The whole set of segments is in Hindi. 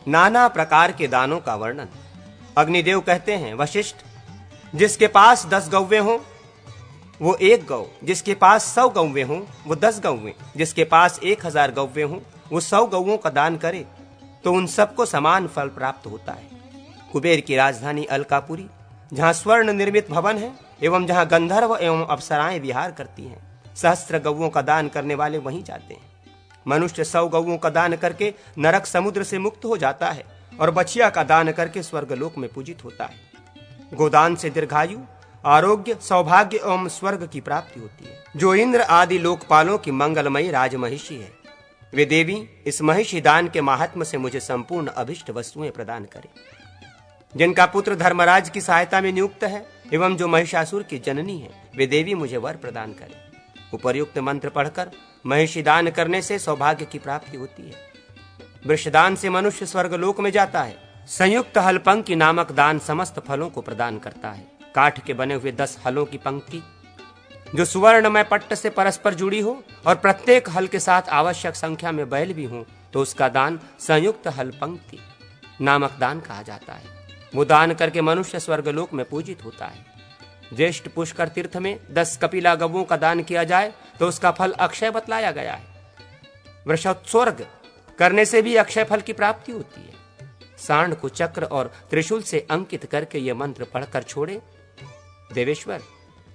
नाना प्रकार के दानों का वर्णन। अग्निदेव कहते हैं, वशिष्ठ, जिसके पास 10 गौवे हों वो 1 गौ, जिसके पास 100 गौवे हों वो 10 गौवे, जिसके पास 1000 गौवे हों वो 100 गौवों का दान करे तो उन सबको समान फल प्राप्त होता है। कुबेर की राजधानी अलकापुरी, जहाँ स्वर्ण निर्मित भवन है एवं जहाँ गंधर्व एवं अप्सराएं विहार करती हैं, सहस्त्र गौवों का दान करने वाले वहीं जाते हैं। मनुष्य 100 गौवों का दान करके नरक समुद्र से मुक्त हो जाता है और बछिया का दान करके स्वर्गलोक में पूजित होता है। गोदान से दीर्घायु, आरोग्य, सौभाग्य एवं स्वर्ग की प्राप्ति होती है। जो इंद्र आदि लोकपालों की मंगलमयी राजमहिषी है, वे देवी इस महिषी दान के महात्म से मुझे संपूर्ण अभिष्ट वस्तुएं प्रदान करें। जिनका पुत्र धर्मराज की सहायता में नियुक्त है एवं जो महिषासुर की जननी है, वे देवी मुझे वर प्रदान करें। उपर्युक्त मंत्र पढ़कर महिषी दान करने से सौभाग्य की प्राप्ति होती है। वृषदान से मनुष्य स्वर्गलोक में जाता है। संयुक्त हल पंक्ति नामक दान समस्त फलों को प्रदान करता है। काठ के बने हुए 10 हलों की पंक्ति जो सुवर्णमय पट्ट से परस्पर जुड़ी हो और प्रत्येक हल के साथ आवश्यक संख्या में बैल भी हो, तो उसका दान संयुक्त हल पंक्ति नामक दान कहा जाता है। वो दान करके मनुष्य स्वर्गलोक में पूजित होता है। ज्येष्ठ पुष्कर तीर्थ में 10 कपिला गवों का दान किया जाए तो उसका फल अक्षय बतलाया गया है। वृषोत्सर्ग करने से भी अक्षय फल की प्राप्ति होती है। सांड को चक्र और त्रिशूल से अंकित करके यह मंत्र पढ़कर छोड़े, देवेश्वर,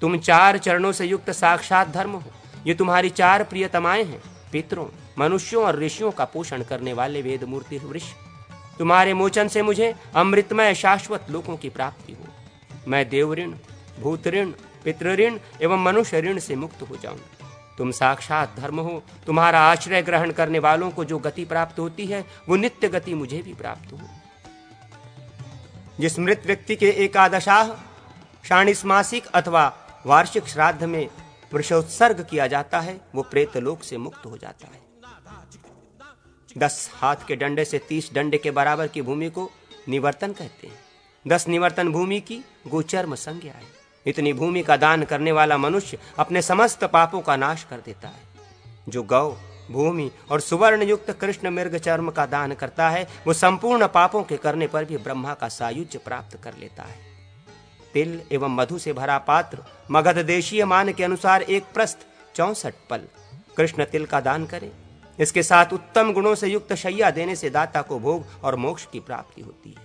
तुम 4 चरणों से युक्त साक्षात धर्म हो। ये तुम्हारी 4 प्रियतमाएं हैं। पितरों, मनुष्यों और ऋषियों का पोषण करने वाले वेद मूर्ति वृष, तुम्हारे मोचन से मुझे अमृतमय शाश्वत लोकों की प्राप्ति हो। मैं देव ऋण, भूत ऋण, पितृ ऋण एवं मनुष्य ऋण से मुक्त हो जाऊं। तुम साक्षात धर्म हो। तुम्हारा आश्रय ग्रहण करने वालों को जो गति प्राप्त होती है वो नित्य गति मुझे भी प्राप्त हो। जिस मृत व्यक्ति के एकादशाह, षाणिस मासिक अथवा वार्षिक श्राद्ध में वृषोत्सर्ग किया जाता है वो प्रेतलोक से मुक्त हो जाता है। 10 हाथ के डंडे से 30 डंडे के बराबर की भूमि को निवर्तन कहते हैं। 10 निवर्तन भूमि की गोचर्म संज्ञा है। इतनी भूमि का दान करने वाला मनुष्य अपने समस्त पापों का नाश कर देता है। जो गौ, भूमि और सुवर्ण युक्त कृष्ण मृग चर्म का दान करता है वो संपूर्ण पापों के करने पर भी ब्रह्मा का सायुज्य प्राप्त कर लेता है। तिल एवं मधु से भरा पात्र मगध देशीय मान के अनुसार 1 प्रस्थ 64 पल कृष्ण तिल का दान करे। इसके साथ उत्तम गुणों से युक्त शैया देने से दाता को भोग और मोक्ष की प्राप्ति होती है।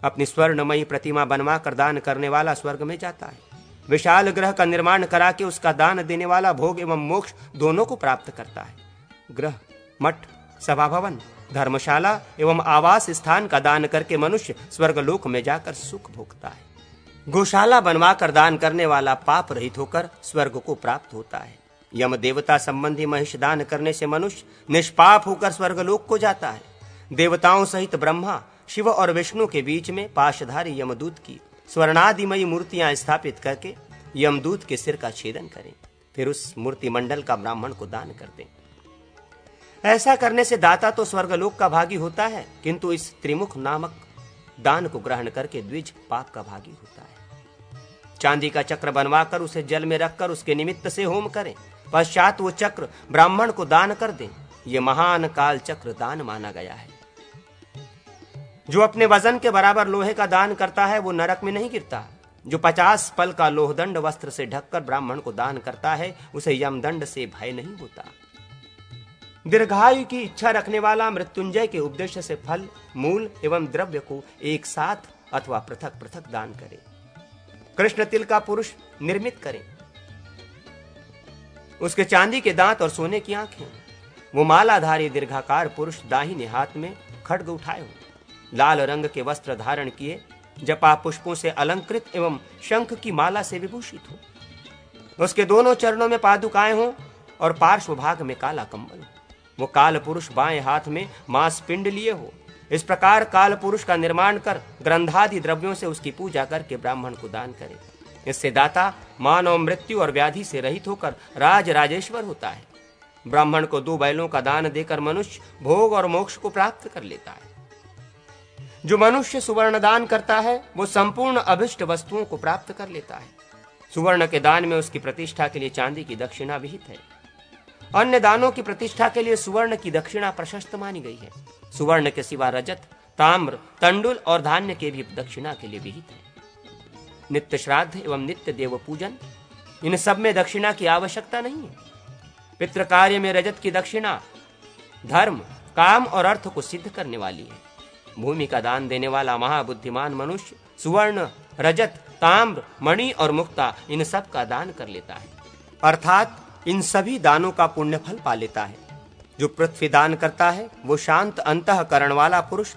अपनी स्वर्णमयी प्रतिमा बनवा कर दान करने वाला स्वर्ग में जाता है। विशाल ग्रह का निर्माण करा के उसका दान देने वाला भोग एवं मोक्ष दोनों को प्राप्त करता है। ग्रह, मठ, सभा भवन, धर्मशाला एवं आवास स्थान का दान करके मनुष्य स्वर्गलोक में जाकर सुख भोगता है। गौशाला बनवा कर दान करने वाला पाप रहित होकर स्वर्ग को प्राप्त होता है। यम देवता संबंधी महिष दान करने से मनुष्य निष्पाप होकर स्वर्गलोक को जाता है। देवताओं सहित ब्रह्मा, शिव और विष्णु के बीच में पाशधारी यमदूत की स्वर्णादिमयी मूर्तियां स्थापित करके यमदूत के सिर का छेदन करें, फिर उस मूर्ति मंडल का ब्राह्मण को दान कर दें। ऐसा करने से दाता तो स्वर्गलोक का भागी होता है, किंतु इस त्रिमुख नामक दान को ग्रहण करके द्विज पाप का भागी होता है। चांदी का चक्र बनवाकर उसे जल में रखकर उसके निमित्त से होम करें, पश्चात वो चक्र ब्राह्मण को दान कर दें। ये महान काल चक्र दान माना गया है। जो अपने वजन के बराबर लोहे का दान करता है वो नरक में नहीं गिरता। जो 50 पल का लोहदंड वस्त्र से ढककर ब्राह्मण को दान करता है उसे यमदंड से भय नहीं होता। दीर्घायु की इच्छा रखने वाला मृत्युंजय के उपदेश से फल, मूल एवं द्रव्य को एक साथ अथवा पृथक पृथक दान करे। कृष्ण तिल का पुरुष निर्मित करें। उसके चांदी के दांत और सोने की आंखें। वो मालाधारी दीर्घाकार पुरुष दाहिने हाथ में खड्ग उठाए हो, लाल रंग के वस्त्र धारण किए, जपा पुष्पों से अलंकृत एवं शंख की माला से विभूषित हो। उसके दोनों चरणों में पादुकाएं हो और पार्श्व भाग में काला कंबल हो। वो काल पुरुष बाएं हाथ में मांस पिंड लिए हो। इस प्रकार काल पुरुष का निर्माण कर ग्रंथादि द्रव्यों से उसकी पूजा करके ब्राह्मण को दान करे। इससे दाता मानव मृत्यु और व्याधि से रहित होकर राज राजेश्वर होता है। ब्राह्मण को 2 बैलों का दान देकर मनुष्य भोग और मोक्ष को प्राप्त कर लेता है। जो मनुष्य सुवर्ण दान करता है वो संपूर्ण अभिष्ट वस्तुओं को प्राप्त कर लेता है। सुवर्ण के दान में उसकी प्रतिष्ठा के लिए चांदी की दक्षिणा विहित है। अन्य दानों की प्रतिष्ठा के लिए सुवर्ण की दक्षिणा प्रशस्त मानी गई है। सुवर्ण के सिवा रजत, ताम्र, तंडुल और धान्य के भी दक्षिणा के लिए विहित है। नित्य श्राद्ध एवं नित्य देव पूजन, इन सब में दक्षिणा की आवश्यकता नहीं है। पितृ कार्य में रजत की दक्षिणा धर्म, काम और अर्थ को सिद्ध करने वाली है। भूमि का दान देने वाला महाबुद्धिमान मनुष्य सुवर्ण, रजत, ताम्र, मणि और मुक्ता इन सब का दान कर लेता है, अर्थात इन सभी दानों का पुण्य फल पा लेता है। जो पृथ्वी दान करता है वो शांत अंतःकरण वाला पुरुष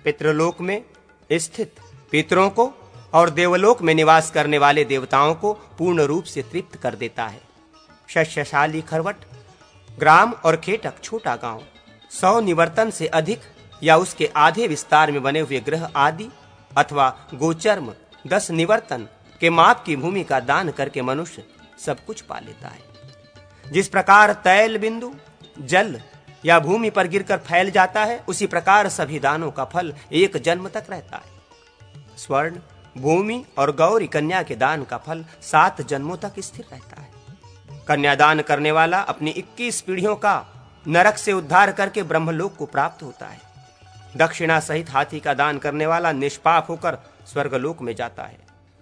पितृलोक में स्थित पितरों को और देवलोक में निवास करने वाले देवताओं को पूर्ण रूप से तृप्त कर देता है। शस्यशाली खरवट, ग्राम और खेटक छोटा गांव, 100 निवर्तन से अधिक या उसके आधे विस्तार में बने हुए ग्रह आदि अथवा गोचर्म 10 निवर्तन के माप की भूमि का दान करके मनुष्य सब कुछ पा लेता है। जिस प्रकार तैल बिंदु जल या भूमि पर गिरकर फैल जाता है, उसी प्रकार सभी दानों का फल एक जन्म तक रहता है। स्वर्ण, भूमि और गौरी कन्या के दान का फल 7 जन्मों तक स्थिर रहता है। कन्यादान करने वाला अपनी 21 पीढ़ियों का नरक से उद्धार करके ब्रह्मलोक को प्राप्त होता है। दक्षिणा सहित हाथी का दान करने वाला निष्पाप होकर स्वर्गलोक में जाता है।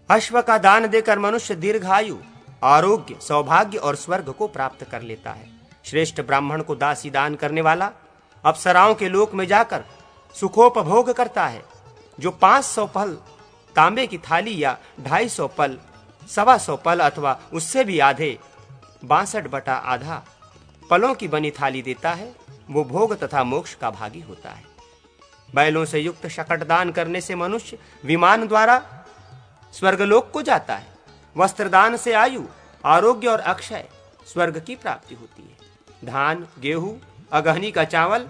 अश्व का दान देकर मनुष्य दीर्घायु, आरोग्य, सौभाग्य और स्वर्ग को प्राप्त कर लेता है। श्रेष्ठ ब्राह्मण को दासी दान करने वाला अप्सराओं के लोक में जाकर सुखोपभोग करता है। जो 500 पल तांबे की थाली या 250 पल, 125 पल अथवा उससे भी आधे 62/8 पलों की बनी थाली देता है, वो भोग तथा मोक्ष का भागी होता है। बैलों से युक्त शकट दान करने से मनुष्य विमान द्वारा स्वर्गलोक को जाता है। वस्त्रदान से आयु, आरोग्य और अक्षय स्वर्ग की प्राप्ति होती है। धान, गेहूं, अगहनी का चावल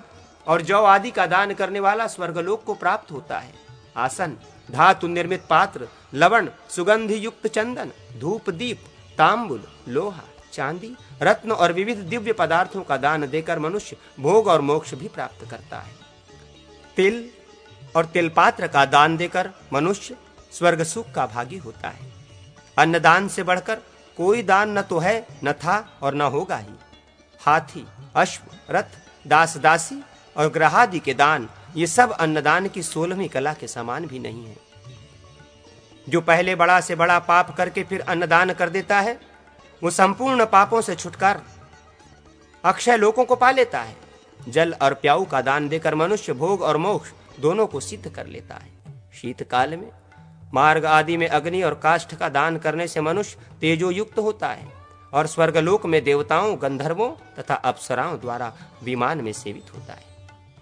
और जौ आदि का दान करने वाला स्वर्गलोक को प्राप्त होता है। आसन, धातु निर्मित पात्र, लवण, सुगंधि युक्त चंदन, धूप दीप, तांबुल, लोहा, चांदी, रत्न और विविध दिव्य पदार्थों का दान देकर मनुष्य भोग और मोक्ष भी प्राप्त करता है। तिल और तिलपात्र का दान देकर मनुष्य स्वर्ग सुख का भागी होता है। अन्नदान से बढ़कर कोई दान न तो है, न था और न होगा ही। हाथी, अश्व, रथ, दास दासी और ग्रहादि के दान, ये सब अन्नदान की 16वीं कला के समान भी नहीं है। जो पहले बड़ा से बड़ा पाप करके फिर अन्नदान कर देता है, वो संपूर्ण पापों से छुटकार अक्षय लोकों को पा लेता है। जल और प्याऊ का दान देकर मनुष्य भोग और मोक्ष दोनों को सिद्ध कर लेता है। शीतकाल में मार्ग आदि में अग्नि और काष्ठ का दान करने से मनुष्य तेजो युक्त होता है और स्वर्गलोक में देवताओं, गंधर्वों तथा अप्सराओं द्वारा विमान में सेवित होता है।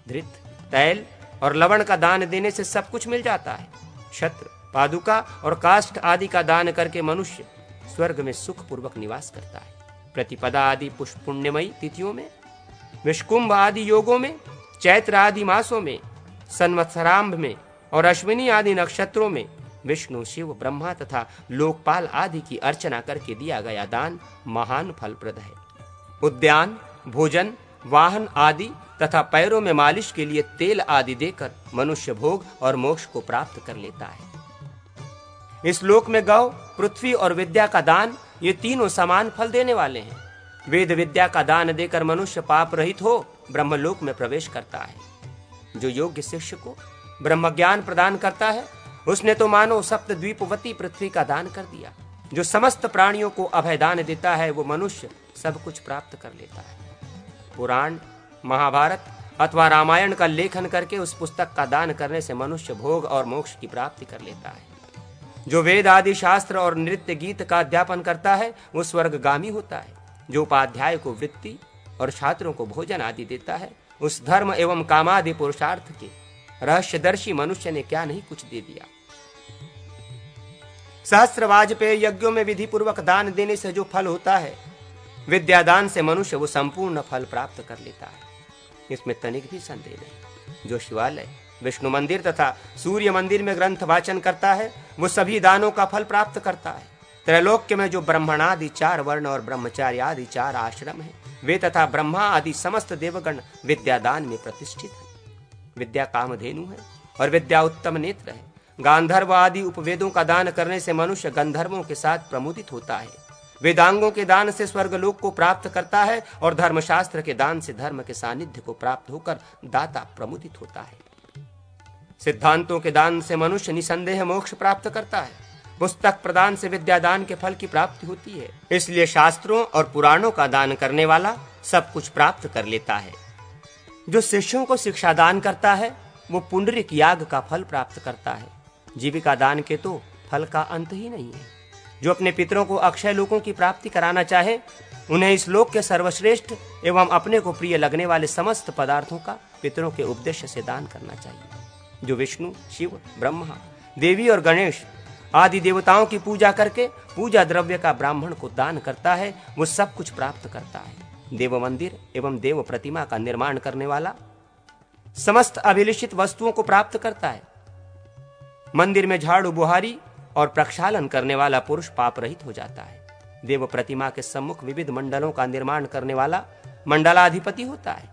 धृत, तैल और लवण का दान देने से सब कुछ मिल जाता है। छत्र, पादुका और काष्ठ आदि का दान करके मनुष्य स्वर्ग में सुख पूर्वक निवास करता है। प्रतिपदा आदि पुण्यमयी तिथियों में, विष्कुंभ आदि योगों में, चैत्र आदि मासों में, संवत्सरांभ में और अश्विनी आदि नक्षत्रों में विष्णु, शिव, ब्रह्मा तथा लोकपाल आदि की अर्चना करके दिया गया दान महान फलप्रद है। उद्यान, भोजन, वाहन आदि तथा पैरों में मालिश के लिए तेल आदि देकर मनुष्य भोग और मोक्ष को प्राप्त कर लेता है। इस लोक में गौ, पृथ्वी और विद्या का दान, ये तीनों समान फल देने वाले हैं। वेद विद्या का दान देकर मनुष्य पाप रहित हो ब्रह्मलोक में प्रवेश करता है। जो योग्य शिष्य को ब्रह्म ज्ञान प्रदान करता है, उसने तो मानो सप्तद्वीपवती पृथ्वी का दान कर दिया। जो समस्त प्राणियों को अभय दान देता है, वो मनुष्य सब कुछ प्राप्त कर लेता है। पुराण, महाभारत अथवा रामायण का लेखन करके उस पुस्तक का दान करने से मनुष्य भोग और मोक्ष की प्राप्ति कर लेता है। जो वेद आदि शास्त्र और नृत्य गीत का अध्यापन करता है, वो स्वर्गगामी होता है। जो उपाध्याय को वृत्ति और छात्रों को भोजन आदि देता है, उस धर्म एवं कामादि पुरुषार्थ के रहस्यदर्शी मनुष्य ने क्या नहीं कुछ दे दिया। सहस्त्र वाजपेय यज्ञों में विधि पूर्वक दान देने से जो फल होता है, विद्यादान से मनुष्य वो संपूर्ण फल प्राप्त कर लेता है। इसमें तनिक भी संदेह नहीं। जो शिवालय, विष्णु मंदिर तथा सूर्य मंदिर में ग्रंथ वाचन करता है, वो सभी दानों का फल प्राप्त करता है। त्रैलोक्य में जो ब्राह्मणादि 4 वर्ण और ब्रह्मचार्य आदि 4 आश्रम है, वे तथा ब्रह्मा आदि समस्त देवगण विद्यादान में प्रतिष्ठित है। विद्या कामधेनु है और विद्या उत्तम नेत्र है। गांधर्व आदि उपवेदों का दान करने से मनुष्य गंधर्वों के साथ प्रमुदित होता है। वेदांगों के दान से स्वर्गलोक को प्राप्त करता है और धर्मशास्त्र के दान से धर्म के सानिध्य को प्राप्त होकर दाता प्रमुदित होता है। सिद्धांतों के दान से मनुष्य निसंदेह मोक्ष प्राप्त करता है। पुस्तक प्रदान से विद्यादान के फल की प्राप्ति होती है। इसलिए शास्त्रों और पुराणों का दान करने वाला सब कुछ प्राप्त कर लेता है। जो शिष्यों को शिक्षा दान करता है वो पुंडरीक याग का फल प्राप्त करता है। जीविका दान के तो फल का अंत ही नहीं है। जो अपने पितरों को अक्षय लोकों की प्राप्ति कराना चाहे उन्हें इस लोक के सर्वश्रेष्ठ एवं अपने को प्रिय लगने वाले समस्त पदार्थों का पितरों के उपदेश से दान करना चाहिए। जो विष्णु, शिव, ब्रह्मा, देवी और गणेश आदि देवताओं की पूजा करके पूजा द्रव्य का ब्राह्मण को दान करता है वो सब कुछ प्राप्त करता है। देव मंदिर एवं देव प्रतिमा का निर्माण करने वाला समस्त अभिलषित वस्तुओं को प्राप्त करता है। मंदिर में झाड़ू बुहारी और प्रक्षालन करने वाला पुरुष पाप रहित हो जाता है। देव प्रतिमा के सम्मुख विविध मंडलों का निर्माण करने वाला मंडलाधिपति होता है।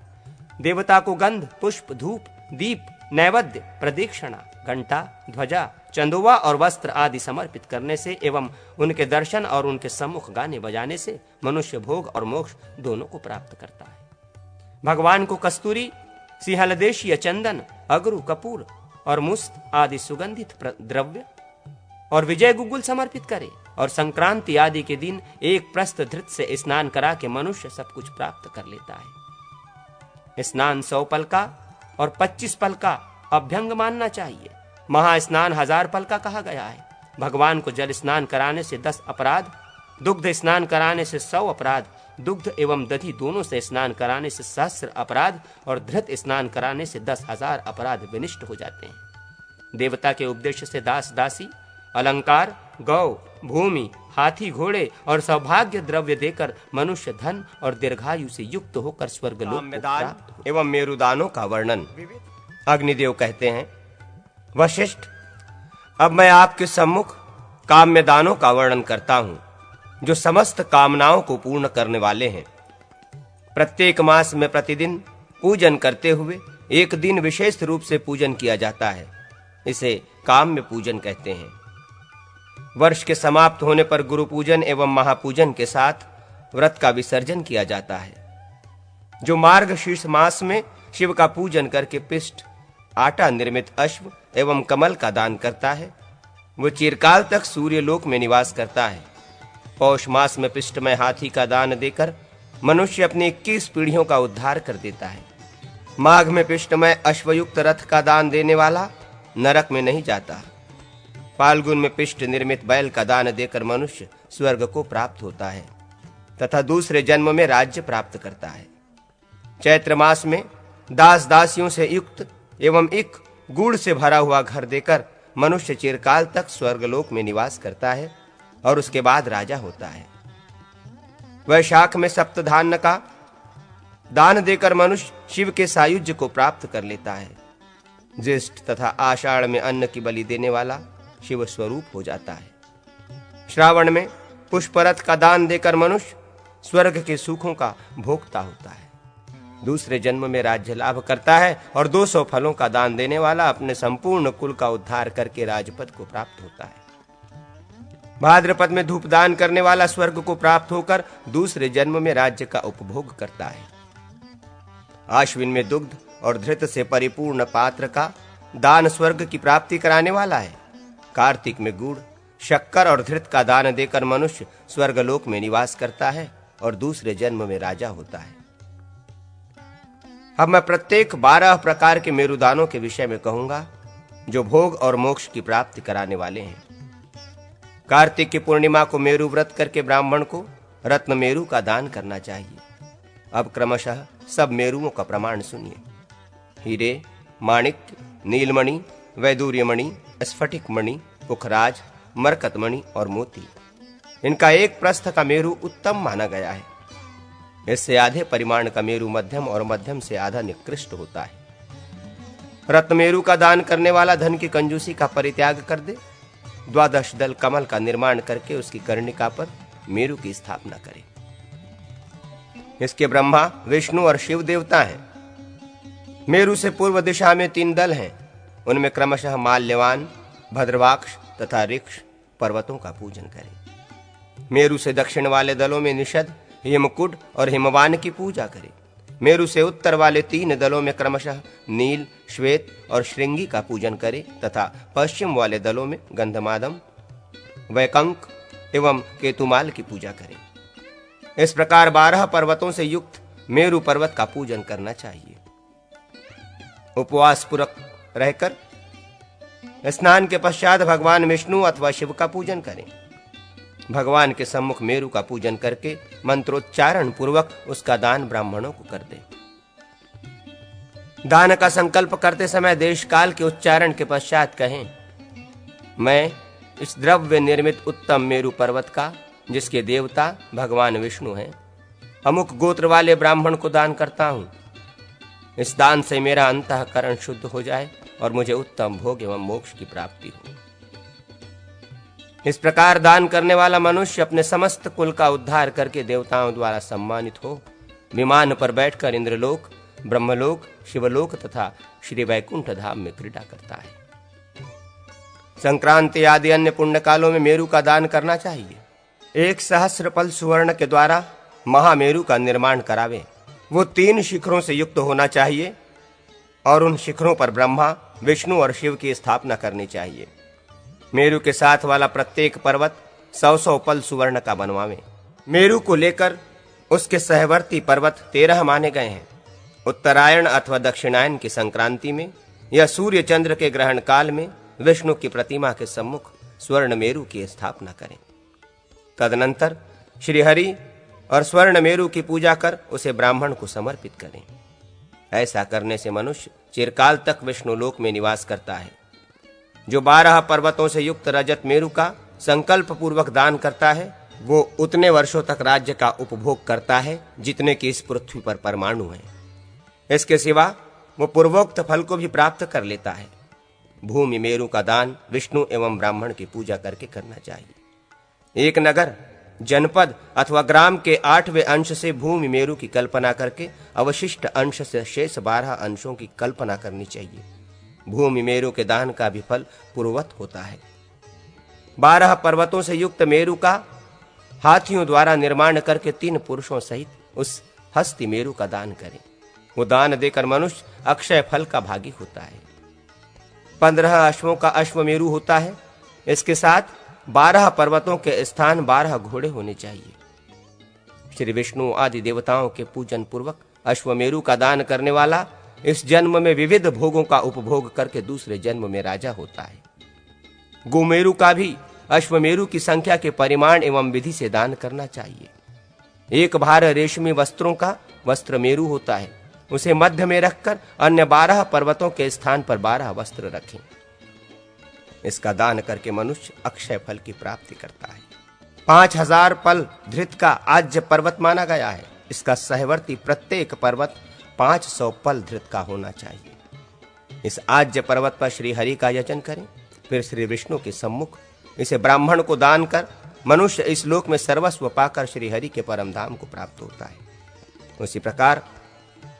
देवता को गंध, पुष्प, धूप, दीप, नैवेद्य, प्रदक्षिणा, घंटा, ध्वजा, चंदोवा और वस्त्र आदि समर्पित करने से एवं उनके दर्शन और उनके सम्मुख गाने बजाने से मनुष्य भोग और मोक्ष दोनों को प्राप्त करता है। भगवान को कस्तूरी, सिंहलदेशीय चंदन, अगरू, कपूर और मुस्त आदि सुगंधित द्रव्य और विजय गुगुल समर्पित करे और संक्रांति आदि के दिन एक प्रस्थ धृत से स्नान करा के मनुष्य सब कुछ प्राप्त कर लेता है। स्नान 100 पल का और 25 पल का अभ्यंग मानना चाहिए। महास्नान 1000 पल का कहा गया है। भगवान को जल स्नान कराने से 10 अपराध, दुग्ध स्नान कराने से 100 अपराध, दुग्ध एवं दधि दोनों से स्नान कराने से 1000 अपराध और धृत स्नान कराने से 10,000 अपराध विनिष्ट हो जाते हैं। देवता के उपदेश से दास दासी, अलंकार, गौ, भूमि, हाथी, घोड़े और सौभाग्य द्रव्य देकर मनुष्य धन और दीर्घायु से युक्त होकर स्वर्गलोक को प्राप्त एवं मेरुदानों का वर्णन। अग्निदेव कहते हैं, वशिष्ठ, अब मैं आपके सम्मुख काम्य दानों का वर्णन करता हूं जो समस्त कामनाओं को पूर्ण करने वाले हैं। प्रत्येक मास में प्रतिदिन पूजन करते हुए एक दिन विशेष रूप से पूजन किया जाता है। इसे काम्य पूजन कहते हैं। वर्ष के समाप्त होने पर गुरु पूजन एवं महापूजन के साथ व्रत का विसर्जन किया जाता है। जो मार्गशीर्ष मास में शिव का पूजन करके पिष्ट, आटा निर्मित अश्व एवं कमल का दान करता है वो चिरकाल तक सूर्यलोक में निवास करता है। पौष मास में पिष्टमय हाथी का दान देकर मनुष्य अपनी 21 पीढ़ियों का उद्धार कर देता है। माघ में पिष्टमय अश्वयुक्त रथ का दान देने वाला नरक में नहीं जाता। फाल्गुन में पिष्ट निर्मित बैल का दान देकर मनुष्य स्वर्ग को प्राप्त होता है तथा दूसरे जन्म में राज्य प्राप्त करता है। चैत्र मास में दास दासियों से युक्त एवं एक गुड़ से भरा हुआ घर देकर मनुष्य चिरकाल तक स्वर्गलोक में निवास करता है और उसके बाद राजा होता है। वैशाख में सप्तधान्य का दान देकर मनुष्य शिव के सायुज्य को प्राप्त कर लेता है। ज्येष्ठ तथा आषाढ़ में अन्न की बलि देने वाला शिव स्वरूप हो जाता है। श्रावण में पुष्परथ का दान देकर मनुष्य स्वर्ग के सुखों का भोक्ता होता है। दूसरे जन्म में राज्य लाभ करता है और 200 फलों का दान देने वाला अपने संपूर्ण कुल का उद्धार करके राजपद को प्राप्त होता है। भाद्रपद में धूप दान करने वाला स्वर्ग को प्राप्त होकर दूसरे जन्म में राज्य का उपभोग करता है। आश्विन में दुग्ध और धृत से परिपूर्ण पात्र का दान स्वर्ग की प्राप्ति कराने वाला है। कार्तिक में गुड़, शक्कर और धृत का दान देकर मनुष्य स्वर्गलोक में निवास करता है और दूसरे जन्म में राजा होता है। अब मैं प्रत्येक 12 प्रकार के मेरुदानों के विषय में कहूंगा जो भोग और मोक्ष की प्राप्ति कराने वाले हैं। कार्तिक की पूर्णिमा को मेरु व्रत करके ब्राह्मण को रत्न मेरु का दान करना चाहिए। अब क्रमशः सब मेरुओं का प्रमाण सुनिए। हीरे, माणिक्य, नीलमणि, वैदूर्यमणि, स्फटिक मणि, पुखराज, मरकतमणि और मोती, इनका एक प्रस्थ का मेरु उत्तम माना गया है। इससे आधे परिमाण का मेरु मध्यम और मध्यम से आधा निकृष्ट होता है। रत्नमेरु का दान करने वाला धन की कंजूसी का परित्याग कर दे। 12 दल कमल का निर्माण करके उसकी कर्णिका पर मेरु की स्थापना करे। इसके ब्रह्मा, विष्णु और शिव देवता हैं। मेरु से पूर्व दिशा में 3 दल हैं। उनमें क्रमशः माल्यवान, भद्रवाक्ष तथा ऋक्ष पर्वतों का पूजन करें। मेरु से दक्षिण वाले दलों में निषद, हिमकुट और हिमवान की पूजा करे। मेरु से उत्तर वाले 3 दलों में क्रमशः नील, श्वेत और श्रृंगी का पूजन करे तथा पश्चिम वाले दलों में गंधमादम, वैकंक एवं केतुमाल की पूजा करे। इस प्रकार 12 पर्वतों से युक्त मेरु पर्वत का पूजन करना चाहिए। उपवास पूर्वक रहकर स्नान के पश्चात भगवान विष्णु अथवा शिव का पूजन करें। भगवान के सम्मुख मेरु का पूजन करके मंत्रोच्चारण पूर्वक उसका दान ब्राह्मणों को कर दे। दान का संकल्प करते समय देश काल के उच्चारण के पश्चात कहें, मैं इस द्रव्य निर्मित उत्तम मेरु पर्वत का, जिसके देवता भगवान विष्णु हैं, अमुक गोत्र वाले ब्राह्मण को दान करता हूं। इस दान से मेरा अंतःकरण शुद्ध हो जाए और मुझे उत्तम भोग एवं मोक्ष की प्राप्ति हो। इस प्रकार दान करने वाला मनुष्य अपने समस्त कुल का उद्धार करके देवताओं द्वारा सम्मानित हो विमान पर बैठकर इंद्रलोक, ब्रह्मलोक, शिवलोक तथा श्री वैकुंठ धाम में क्रीड़ा करता है। संक्रांति आदि अन्य पुण्य कालों में मेरु का दान करना चाहिए। 1 सहस्र पल सुवर्ण के द्वारा महामेरु का निर्माण करावे। वो 3 शिखरों से युक्त होना चाहिए और उन शिखरों पर ब्रह्मा, विष्णु और शिव की स्थापना करनी चाहिए। मेरु के साथ वाला प्रत्येक पर्वत 100 पल सुवर्ण का बनवावे। मेरु को लेकर उसके सहवर्ती पर्वत 13 माने गए हैं। उत्तरायण अथवा दक्षिणायन की संक्रांति में या सूर्य चंद्र के ग्रहण काल में विष्णु की प्रतिमा के सम्मुख स्वर्ण मेरु की स्थापना करें। तदनंतर श्रीहरि और स्वर्ण मेरु की पूजा कर उसे ब्राह्मण को समर्पित करें। ऐसा करने से मनुष्य चिरकाल तक विष्णु लोक में निवास करता है। जो 12 पर्वतों से युक्त रजत मेरु का संकल्प पूर्वक दान करता है, वो उतने वर्षों तक राज्य का उपभोग करता है जितने कि इस पृथ्वी पर परमाणु हैं। इसके सिवा वो पूर्वोक्त फल को भी प्राप्त कर लेता है। भूमि मेरु का दान विष्णु एवं ब्राह्मण की पूजा करके करना चाहिए। एक नगर, जनपद अथवा ग्राम के 8वें अंश से भूमि मेरु की कल्पना करके अवशिष्ट अंश से शेष 12 अंशों की कल्पना करनी चाहिए। भूमि मेरु के दान का भी फल पूर्ववत होता है। 12 पर्वतों से युक्त मेरु का हाथियों द्वारा निर्माण करके 3 पुरुषों सहित उस हस्ती मेरु का दान करें। वो दान देकर मनुष्य अक्षय फल का भागी होता है। 15 अश्वों का अश्वमेरु होता है। इसके साथ 12 पर्वतों के स्थान 12 घोड़े होने चाहिए। श्री विष्णु आदि देवताओं के पूजन पूर्वक अश्वमेरु का दान करने वाला इस जन्म में विविध भोगों का उपभोग करके दूसरे जन्म में राजा होता है। गोमेरु का भी अश्वमेरु की संख्या के परिमाण एवं विधि से दान करना चाहिए। 1 भार रेशमी वस्त्रों का वस्त्र मेरु होता है। उसे मध्य में रखकर अन्य 12 पर्वतों के स्थान पर 12 वस्त्र रखें। इसका दान करके मनुष्य अक्षय फल की प्राप्ति करता है। 5000 पल धृत का आज्य पर्वत माना गया है। इसका सहवर्ती प्रत्येक पर्वत 500 पल धृत का होना चाहिए। इस आज्य पर्वत पर श्री हरि का यजन करें। फिर श्री विष्णु के सम्मुख इसे ब्राह्मण को दान कर मनुष्य इस लोक में सर्वस्व पाकर श्री हरि के परम धाम को प्राप्त होता है। उसी प्रकार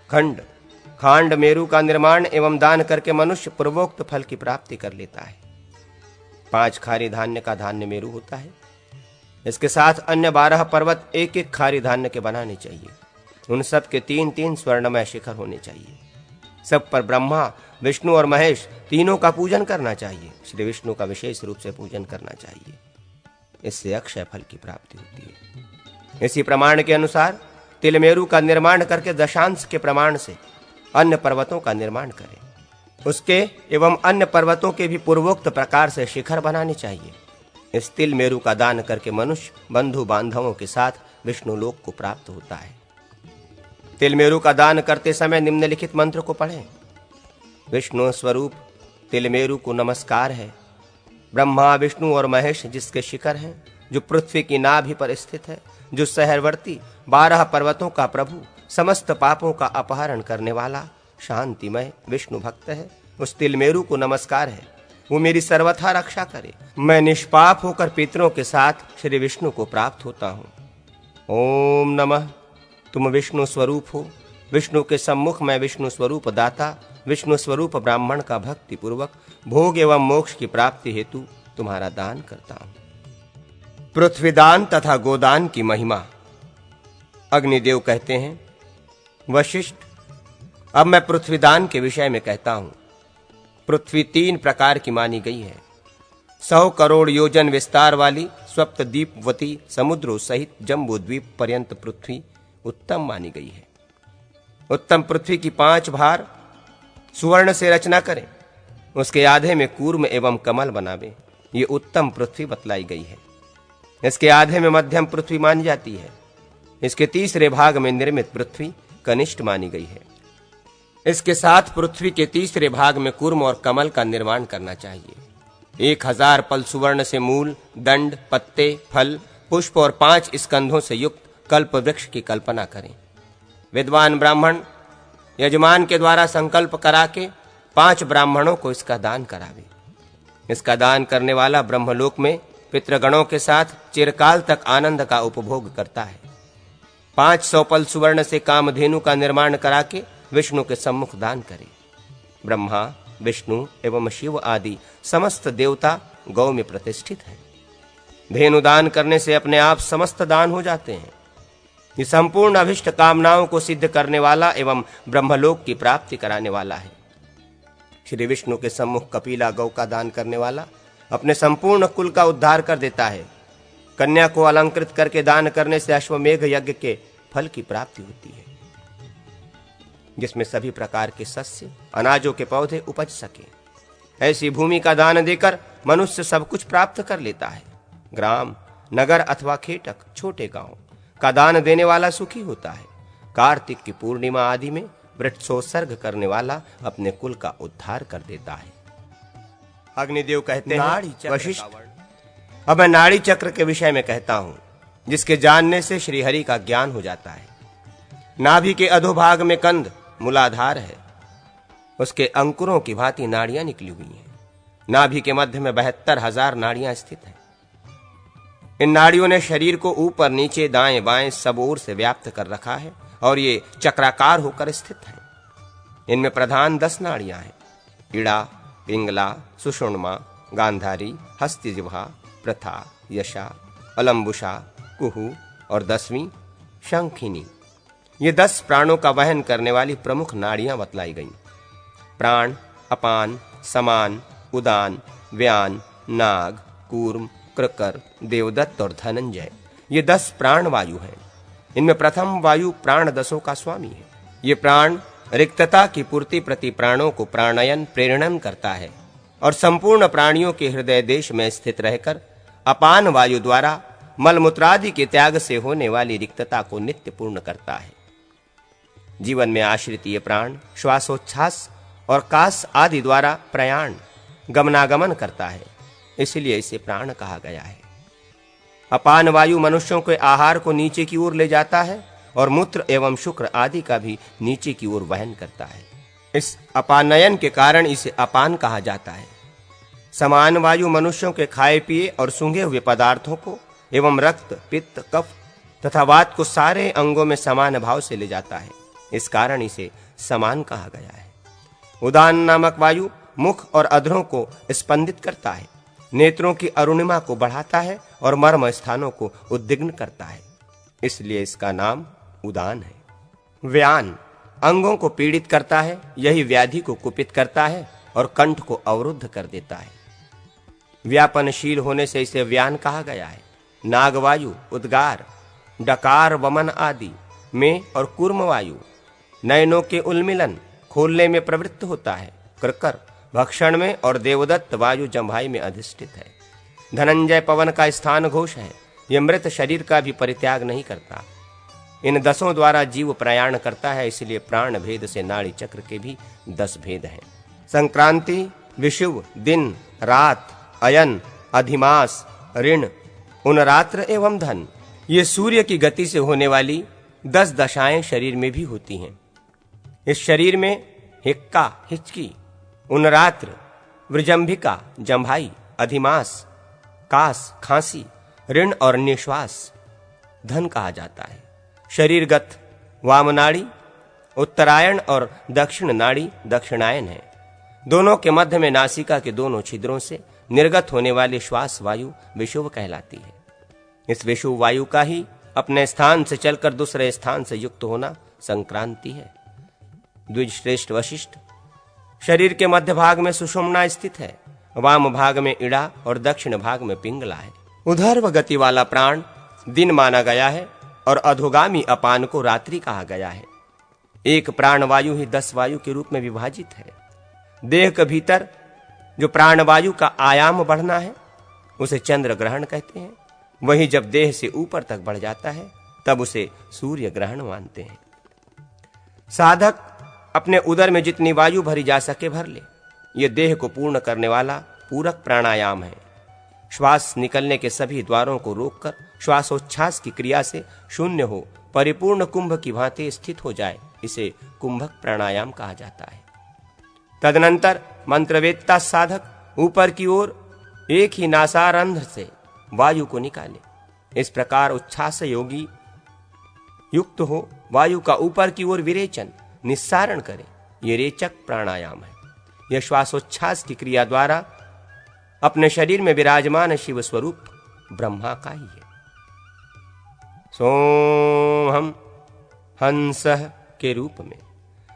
खांड मेरु का निर्माण एवं दान करके मनुष्य पूर्वोक्त फल की प्राप्ति कर लेता है। 5 खारी धान्य का धान्य मेरु होता है। इसके साथ अन्य 12 पर्वत 1-1 खारी धान्य के बनाने चाहिए। उन सब के 3-3 स्वर्णमय शिखर होने चाहिए। सब पर ब्रह्मा, विष्णु और महेश तीनों का पूजन करना चाहिए। श्री विष्णु का विशेष रूप से पूजन करना चाहिए। इससे अक्षय फल की प्राप्ति होती है। इसी प्रमाण के अनुसार तिलमेरु का निर्माण करके दशांश के प्रमाण से अन्य पर्वतों का निर्माण करें। उसके एवं अन्य पर्वतों के भी पूर्वोक्त प्रकार से शिखर बनाने चाहिए। इस तिल मेरु का दान करके मनुष्य बंधु बांधवों के साथ विष्णु लोक को प्राप्त होता है। तिल मेरु का दान करते समय निम्नलिखित मंत्र को पढ़ें। विष्णु स्वरूप तिल मेरु को नमस्कार है। ब्रह्मा, विष्णु और महेश जिसके शिखर हैं, जो पृथ्वी की नाभि पर स्थित है, जो सहवर्ती 12 पर्वतों का प्रभु, समस्त पापों का अपहरण करने वाला शांतिमय विष्णु भक्त है, उस तिलमेरु को नमस्कार है। वो मेरी सर्वथा रक्षा करे। मैं निष्पाप होकर पितरों के साथ श्री विष्णु को प्राप्त होता हूँ। ओम नमः। तुम विष्णु स्वरूप हो। विष्णु के सम्मुख मैं विष्णु स्वरूप दाता, विष्णु स्वरूप ब्राह्मण का भक्ति पूर्वक भोग एवं मोक्ष की प्राप्ति हेतु तुम्हारा दान करता हूँ। पृथ्वीदान तथा गोदान की महिमा। अग्निदेव कहते हैं, वशिष्ठ, अब मैं पृथ्वीदान के विषय में कहता हूं। पृथ्वी 3 प्रकार की मानी गई है। 100 करोड़ योजन विस्तार वाली सप्तद्वीपवती समुद्रों सहित जम्बू द्वीप पर्यंत पृथ्वी उत्तम मानी गई है। उत्तम पृथ्वी की 5 भार सुवर्ण से रचना करें, उसके आधे में कूर्म एवं कमल बनावे, ये उत्तम पृथ्वी बतलाई गई है। इसके आधे में मध्यम पृथ्वी मानी जाती है। इसके तीसरे भाग में निर्मित पृथ्वी कनिष्ठ मानी गई है। इसके साथ पृथ्वी के तीसरे भाग में कूर्म और कमल का निर्माण करना चाहिए। 1000 पल सुवर्ण से मूल, दंड, पत्ते, फल, पुष्प और 5 स्कंधों से युक्त कल्प वृक्ष की कल्पना करें। विद्वान ब्राह्मण यजमान के द्वारा संकल्प करा के 5 ब्राह्मणों को इसका दान करावे। इसका दान करने वाला ब्रह्मलोक में पितृगणों के साथ चिरकाल तक आनंद का उपभोग करता है। 500 पल सुवर्ण से कामधेनु का निर्माण करा के विष्णु के सम्मुख दान करे। ब्रह्मा, विष्णु एवं शिव आदि समस्त देवता गौ में प्रतिष्ठित हैं। धेनु दान करने से अपने आप समस्त दान हो जाते हैं। ये संपूर्ण अभिष्ट कामनाओं को सिद्ध करने वाला एवं ब्रह्मलोक की प्राप्ति कराने वाला है। श्री विष्णु के सम्मुख कपिला गौ का दान करने वाला अपने संपूर्ण कुल का उद्धार कर देता है। कन्या को अलंकृत करके दान करने से अश्वमेघ यज्ञ के फल की प्राप्ति होती है, जिसमें सभी प्रकार के सस्य अनाजों के पौधे उपज सके। ऐसी भूमि का दान देकर मनुष्य सब कुछ प्राप्त कर लेता है। ग्राम, नगर अथवा खेटक, छोटे गांव का दान देने वाला सुखी होता है। कार्तिक की पूर्णिमा आदि में वृक्षोत्सर्ग करने वाला अपने कुल का उद्धार कर देता है। अग्निदेव कहते हैं, वशिष्ठ, अब मैं नाड़ी चक्र के विषय में कहता हूं, जिसके जानने से श्रीहरि का ज्ञान हो जाता है। नाभि के अधोभाग में कंद मूलाधार है, उसके अंकुरों की भांति नाड़ियां निकली हुई हैं। नाभि के मध्य में 72,000 नाड़ियां स्थित हैं। इन नाड़ियों ने शरीर को ऊपर नीचे दाएं बाएं सब ओर से व्याप्त कर रखा है और ये चक्राकार होकर स्थित हैं। इनमें प्रधान 10 नाड़ियां हैं: इड़ा, पिंगला, सुषुम्ना, गांधारी, हस्तिजिह्वा, प्रथा, यशा, अलंबुषा, कुहू और 10वीं शंखिनी। ये 10 प्राणों का वहन करने वाली प्रमुख नाड़ियां बतलाई गई। प्राण, अपान, समान, उदान, व्यान, नाग, कूर्म, कृकर, देवदत्त और धनंजय, ये 10 प्राण वायु हैं। इनमें प्रथम वायु प्राण 10 का स्वामी है। ये प्राण रिक्तता की पूर्ति प्रति प्राणों को प्राणयन प्रेरणन करता है और संपूर्ण प्राणियों के हृदय देश में स्थित रहकर अपान वायु द्वारा मलमूत्रादि के त्याग से होने वाली रिक्तता को नित्य पूर्ण करता है। जीवन में आश्रित ये प्राण श्वासोच्छ्वास और कास आदि द्वारा प्रयाण गमनागमन करता है, इसलिए इसे प्राण कहा गया है। अपान वायु मनुष्यों के आहार को नीचे की ओर ले जाता है और मूत्र एवं शुक्र आदि का भी नीचे की ओर वहन करता है। इस अपानयन के कारण इसे अपान कहा जाता है। समान वायु मनुष्यों के खाए पिए और सूंघे हुए पदार्थों को एवं रक्त, पित्त, कफ तथा वात को सारे अंगों में समान भाव से ले जाता है। इस कारण इसे समान कहा गया है। उदान नामक वायु मुख और अधरों को स्पंदित करता है, नेत्रों की अरुणिमा को बढ़ाता है और मर्म स्थानों को उद्विग्न करता है, इसलिए इसका नाम उदान है। व्यान अंगों को पीड़ित करता है, यही व्याधि को कुपित करता है और कंठ को अवरुद्ध कर देता है। व्यापनशील होने से इसे व्यान कहा गया है। नागवायु उद्गार, डकार, वमन आदि में और कूर्म वायु नयनों के उन्मिलन खोलने में प्रवृत्त होता है। कृकर भक्षण में और देवदत्त वायु जम्भाई में अधिष्ठित है। धनंजय पवन का स्थान घोष है, यह मृत शरीर का भी परित्याग नहीं करता। इन 10 द्वारा जीव प्रयाण करता है, इसलिए प्राण भेद से नाड़ी चक्र के भी 10 भेद हैं। संक्रांति, विषुव, दिन, रात, अयन, अधिमास, ऋण, उनरात्र एवं धन, ये सूर्य की गति से होने वाली 10 दशाएं शरीर में भी होती हैं। इस शरीर में हिक्का हिचकी, उनरात्र, वृजंभिका जम्भाई, अधिमास, कास खांसी, ऋण और निश्वास धन कहा जाता है। शरीरगत वाम नाड़ी उत्तरायण और दक्षिण नाड़ी दक्षिणायन है। दोनों के मध्य में नासिका के दोनों छिद्रों से निर्गत होने वाली श्वास वायु विषुव कहलाती है। इस विषु वायु का ही अपने स्थान से चलकर दूसरे स्थान से युक्त होना संक्रांति है। द्विज श्रेष्ठ वशिष्ठ, शरीर के मध्य भाग में सुषुम्ना स्थित है, वाम भाग में इड़ा और दक्षिण भाग में पिंगला है। ऊर्ध्व गति वाला प्राण दिन माना गया है और अधोगामी अपान को रात्रि कहा गया है। एक प्राण वायु ही 10 वायु के रूप में विभाजित है। देह के भीतर जो प्राणवायु का आयाम बढ़ना है उसे चंद्र ग्रहण कहते हैं। वही जब देह से ऊपर तक बढ़ जाता है तब उसे सूर्य ग्रहण मानते हैं। साधक अपने उदर में जितनी वायु भरी जा सके भर ले। यह देह को पूर्ण करने वाला पूरक प्राणायाम है। श्वास निकलने के सभी द्वारों को रोककर श्वासोच्छ्वास की क्रिया से शून्य हो परिपूर्ण कुंभ की भांति स्थित हो जाए, इसे कुंभक प्राणायाम कहा जाता है। तदनंतर मंत्रवेत्ता साधक ऊपर की ओर एक ही नासारंध्र से वायु को निकाले। इस प्रकार उच्छ्वास योगी युक्त हो वायु का ऊपर की ओर विरेचन निस्सारण करे। यह रेचक प्राणायाम है। यह श्वासोच्छ्वास की क्रिया द्वारा अपने शरीर में विराजमान शिव स्वरूप ब्रह्मा का ही है। सोहम हंसः के रूप में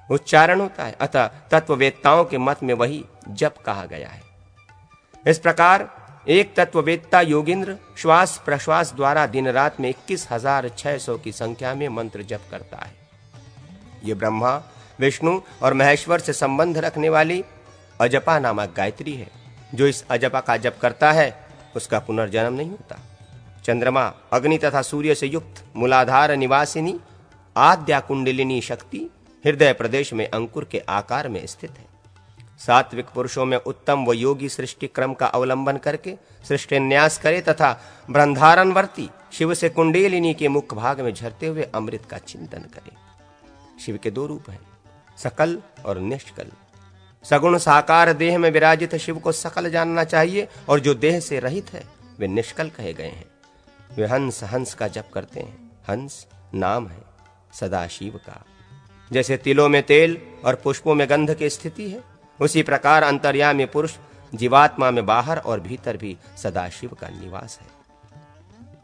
उच्चारण होता है, अतः तत्ववेत्ताओं के मत में वही जप कहा गया है। इस प्रकार एक तत्ववेत्ता योगिंद्र श्वास प्रश्वास द्वारा दिन रात में 21,600 की संख्या में मंत्र जप करता है। ये ब्रह्मा विष्णु और महेश्वर से संबंध रखने वाली अजपा नामक गायत्री है। जो इस अजपा का जप करता है उसका पुनर्जन्म नहीं होता। चंद्रमा अग्नि तथा सूर्य से युक्त मूलाधार निवासिनी आद्या कुंडलिनी शक्ति हृदय प्रदेश में अंकुर के आकार में स्थित है। सात्विक पुरुषों में उत्तम व योगी सृष्टि क्रम का अवलंबन करके सृष्टि न्यास करे तथा ब्रह्मधारणवर्ती शिव से कुंडलिनी के मुख भाग में झरते हुए अमृत का चिंतन करे। शिव के 2 रूप हैं, सकल और निष्कल। सगुण साकार देह में विराजित शिव को सकल जानना चाहिए और जो देह से रहित है वे निष्कल कहे गए हैं। वे हंस हंस का जप करते हैं। हंस नाम है सदाशिव का। जैसे तिलों में तेल और पुष्पों में गंध की स्थिति है, उसी प्रकार अंतर्यामी पुरुष जीवात्मा में बाहर और भीतर भी सदाशिव का निवास है।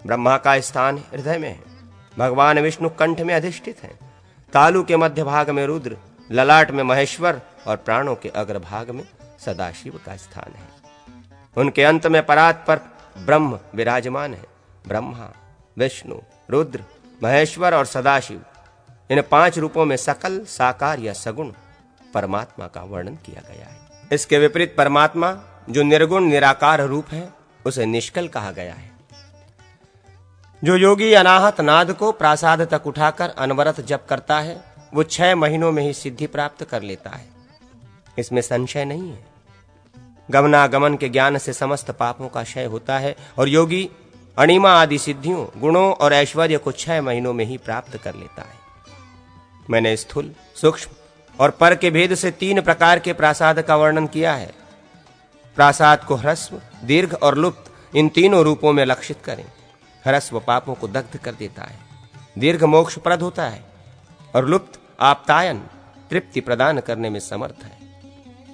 ब्रह्मा का स्थान हृदय में है। भगवान विष्णु कंठ में अधिष्ठित हैं। तालु के मध्य भाग में रुद्र, ललाट में महेश्वर और प्राणों के अग्रभाग में सदाशिव का स्थान है। उनके अंत में परात पर ब्रह्म विराजमान है। ब्रह्मा विष्णु रुद्र महेश्वर और सदाशिव, इन 5 रूपों में सकल साकार या सगुण परमात्मा का वर्णन किया गया है। इसके विपरीत परमात्मा जो निर्गुण निराकार रूप है उसे निष्कल कहा गया है। जो योगी अनाहत नाद को प्रासाद तक उठाकर अनवरत जप करता है वो 6 महीनों में ही सिद्धि प्राप्त कर लेता है। इसमें संशय नहीं है। गमनागमन के ज्ञान से समस्त पापों का क्षय होता है और योगी अणिमा आदि सिद्धियों गुणों और ऐश्वर्य को 6 महीनों में ही प्राप्त कर लेता है। मैंने स्थूल सूक्ष्म और पर के भेद से 3 प्रकार के प्रासाद का वर्णन किया है। प्रासाद को ह्रस्व दीर्घ और लुप्त इन तीनों रूपों में लक्षित करें। ह्रस्व पापों को दग्ध कर देता है, दीर्घ मोक्षप्रद होता है और लुप्त आप्तायन तृप्ति प्रदान करने में समर्थ है।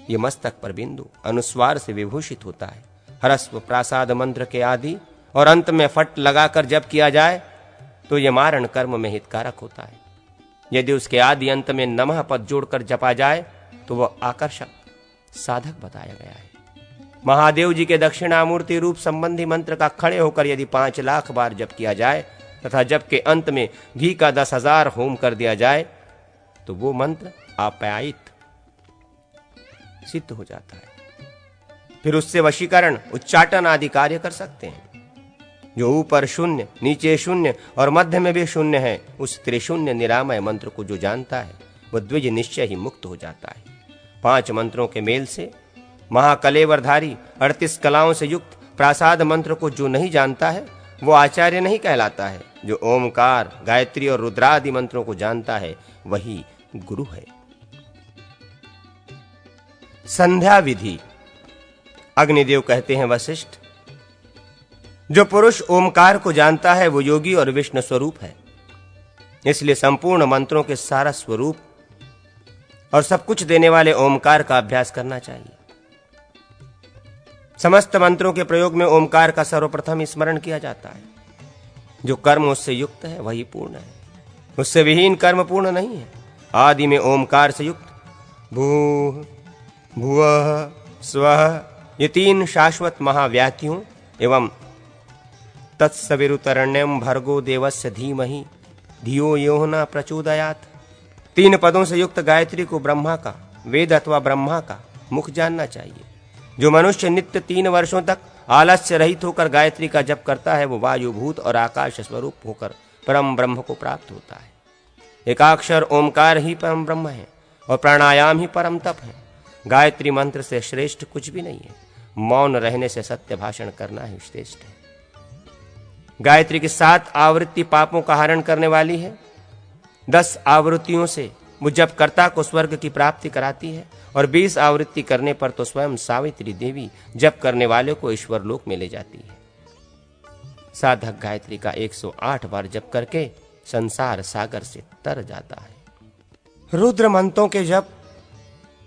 ये मस्तक पर बिंदु अनुस्वार से विभूषित होता है। ह्रस्व प्रासाद मंत्र के आदि और अंत में फट लगाकर जप किया जाए तो यह मारण कर्म में हितकारक होता है। यदि उसके आदि अंत में नमः पद जोड़कर जपा जाए तो वह आकर्षक साधक बताया गया है। महादेव जी के दक्षिणामूर्ति रूप संबंधी मंत्र का खड़े होकर यदि 5 लाख बार जप किया जाए तथा जप के अंत में घी का 10,000 होम कर दिया जाए तो वो मंत्र आप्यायित सिद्ध हो जाता है। फिर उससे वशीकरण उच्चाटन आदि कार्य कर सकते हैं। जो ऊपर शून्य नीचे शून्य और मध्य में भी शून्य है, उस त्रिशून्य निरामय मंत्र को जो जानता है वह द्विज निश्चय ही मुक्त हो जाता है। 5 मंत्रों के मेल से महाकलेवरधारी 38 कलाओं से युक्त प्रासाद मंत्र को जो नहीं जानता है वो आचार्य नहीं कहलाता है। जो ओमकार गायत्री और रुद्रादि मंत्रों को जानता है वही गुरु है। संध्या विधि। अग्निदेव कहते हैं वशिष्ठ, जो पुरुष ओमकार को जानता है वो योगी और विष्णु स्वरूप है। इसलिए संपूर्ण मंत्रों के सारा स्वरूप और सब कुछ देने वाले ओमकार का अभ्यास करना चाहिए। समस्त मंत्रों के प्रयोग में ओमकार का सर्वप्रथम स्मरण किया जाता है। जो कर्म उससे युक्त है वही पूर्ण है, उससे विहीन कर्म पूर्ण नहीं है। आदि में ओमकार से युक्त भूः भुवः स्वः ये तीन शाश्वत महाव्याख्यों एवं तत्सवितुर्वरेण्यं भर्गो देवस्य धीमहि धियो यो न प्रचोदयात्, तीन पदों से युक्त गायत्री को ब्रह्मा का, वेद अथवा ब्रह्मा का मुख जानना चाहिए। जो मनुष्य नित्य 3 वर्षों तक आलस्य रहित होकर गायत्री का जप करता है वो वायुभूत और आकाश स्वरूप होकर परम ब्रह्म को प्राप्त होता है। एकाक्षर ओमकार ही परम ब्रह्म है और प्राणायाम ही परम तप है। गायत्री मंत्र से श्रेष्ठ कुछ भी नहीं है। मौन रहने से सत्य भाषण करना ही श्रेष्ठ है। गायत्री की 7 आवृत्ति पापों का हरण करने वाली है। 10 आवृत्तियों से वो जपकर्ता को स्वर्ग की प्राप्ति कराती है और 20 आवृत्ति करने पर तो स्वयं सावित्री देवी जप करने वाले को ईश्वर लोक में ले जाती है। साधक गायत्री का 108 बार जप करके संसार सागर से तर जाता है। रुद्र मंत्रों के जप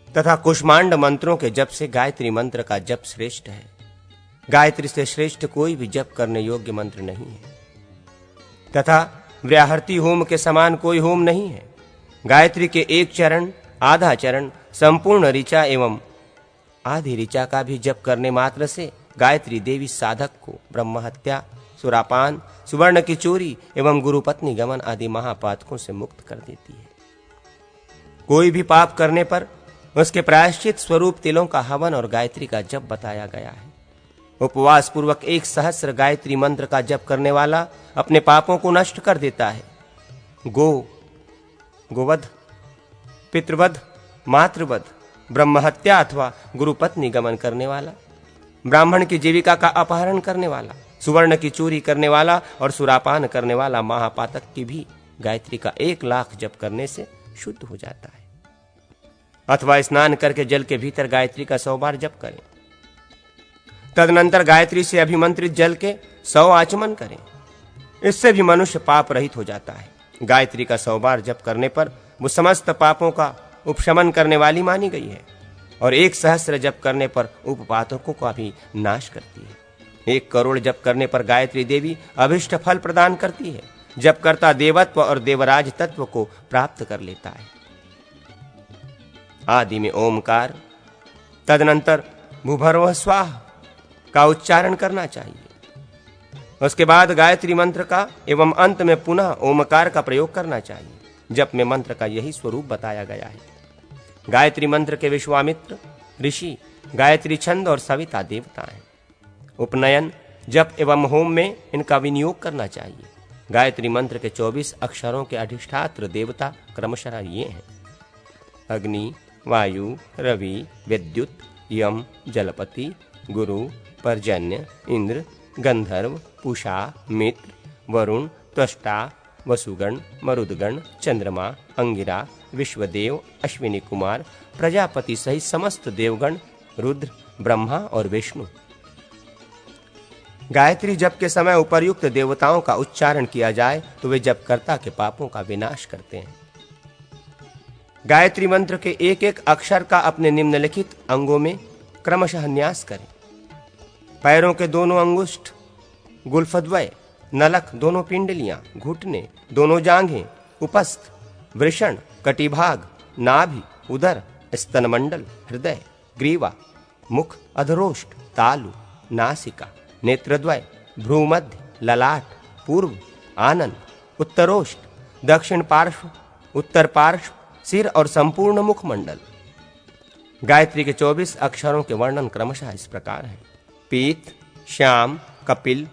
तथा कुष्मांड मंत्रों के जप से गायत्री मंत्र का जप श्रेष्ठ है। गायत्री से श्रेष्ठ कोई भी जप करने योग्य मंत्र नहीं है तथा व्याहृति होम के समान कोई होम नहीं है। गायत्री के 1 चरण, आधा चरण, संपूर्ण ऋचा एवं आधी ऋचा का भी जप करने मात्र से गायत्री देवी साधक को ब्रह्महत्या, सुरापान, सुवर्ण की चोरी एवं गुरुपत्नी गमन आदि महापातकों से मुक्त कर देती है। कोई भी पाप करने पर उसके प्रायश्चित स्वरूप तिलों का हवन और गायत्री का जप बताया गया है। उपवास पूर्वक 1 सहस्र गायत्री मंत्र का जप करने वाला अपने पापों को नष्ट कर देता है। गोवध, पितृवध, मातृवध, ब्रह्महत्या अथवा गुरुपत्नी गमन करने वाला, ब्राह्मण की जीविका का अपहरण करने वाला, सुवर्ण की चोरी करने वाला और सुरापान करने वाला महापातक की भी गायत्री का 1 लाख जप करने से शुद्ध हो जाता है। अथवा स्नान करके जल के भीतर गायत्री का 100 बार जप करें। तदनंतर गायत्री से अभिमंत्रित जल के 100 आचमन करें। इससे भी मनुष्य पाप रहित हो जाता है। गायत्री का 100 बार जप करने पर वो समस्त पापों का उपशमन करने वाली मानी गई है और 1 सहस्र जप करने पर उपपातकों का भी नाश करती है। 1 करोड़ जप करने पर गायत्री देवी अभिष्ट फल प्रदान करती है। जपकर्ता देवत्व और देवराज तत्व को प्राप्त कर लेता है। आदि में ओमकार, तदनंतर भूभर्वः स्वाहा का उच्चारण करना चाहिए। उसके बाद गायत्री मंत्र का एवं अंत में पुनः ओमकार का प्रयोग करना चाहिए। जप में मंत्र का यही स्वरूप बताया गया है। गायत्री मंत्र के विश्वामित्र ऋषि, गायत्री छंद और सविता देवता हैं। उपनयन, जप एवं होम में इनका विनियोग करना चाहिए। गायत्री मंत्र के 24 अक्षरों के अधिष्ठात्र देवता क्रमशः ये हैं: अग्नि, वायु, रवि, विद्युत, यम, जलपति, गुरु, पर्जन्य, इंद्र, गंधर्व, पूषा, मित्र, वरुण, त्वष्टा, वसुगण, मरुदगण, चंद्रमा, अंगिरा, विश्वदेव, अश्विनी कुमार, प्रजापति सहित समस्त देवगण, रुद्र, ब्रह्मा और विष्णु। गायत्री जप के समय उपर्युक्त देवताओं का उच्चारण किया जाए तो वे जपकर्ता के पापों का विनाश करते हैं। गायत्री मंत्र के 1-1 अक्षर का अपने निम्नलिखित अंगों में क्रमशः न्यास करें। पैरों के दोनों अंगुष्ठ, गुल्फद्वय, नलक, दोनों पिंडलियां, घुटने, दोनों जांघें, उपस्थ, वृषण, कटिभाग, नाभि, उदर, स्तनमंडल, हृदय, ग्रीवा, मुख, अधरोष्ठ, तालु, नासिका, नेत्रद्वय, भ्रूमध्य, ललाट, पूर्व, आनन, उत्तरोष्ठ, दक्षिण पार्श्व, उत्तर पार्श्व, सिर और संपूर्ण मुखमंडल। गायत्री के 24 अक्षरों के वर्णन क्रमशः इस प्रकार है: पीत, श्याम, कपिल,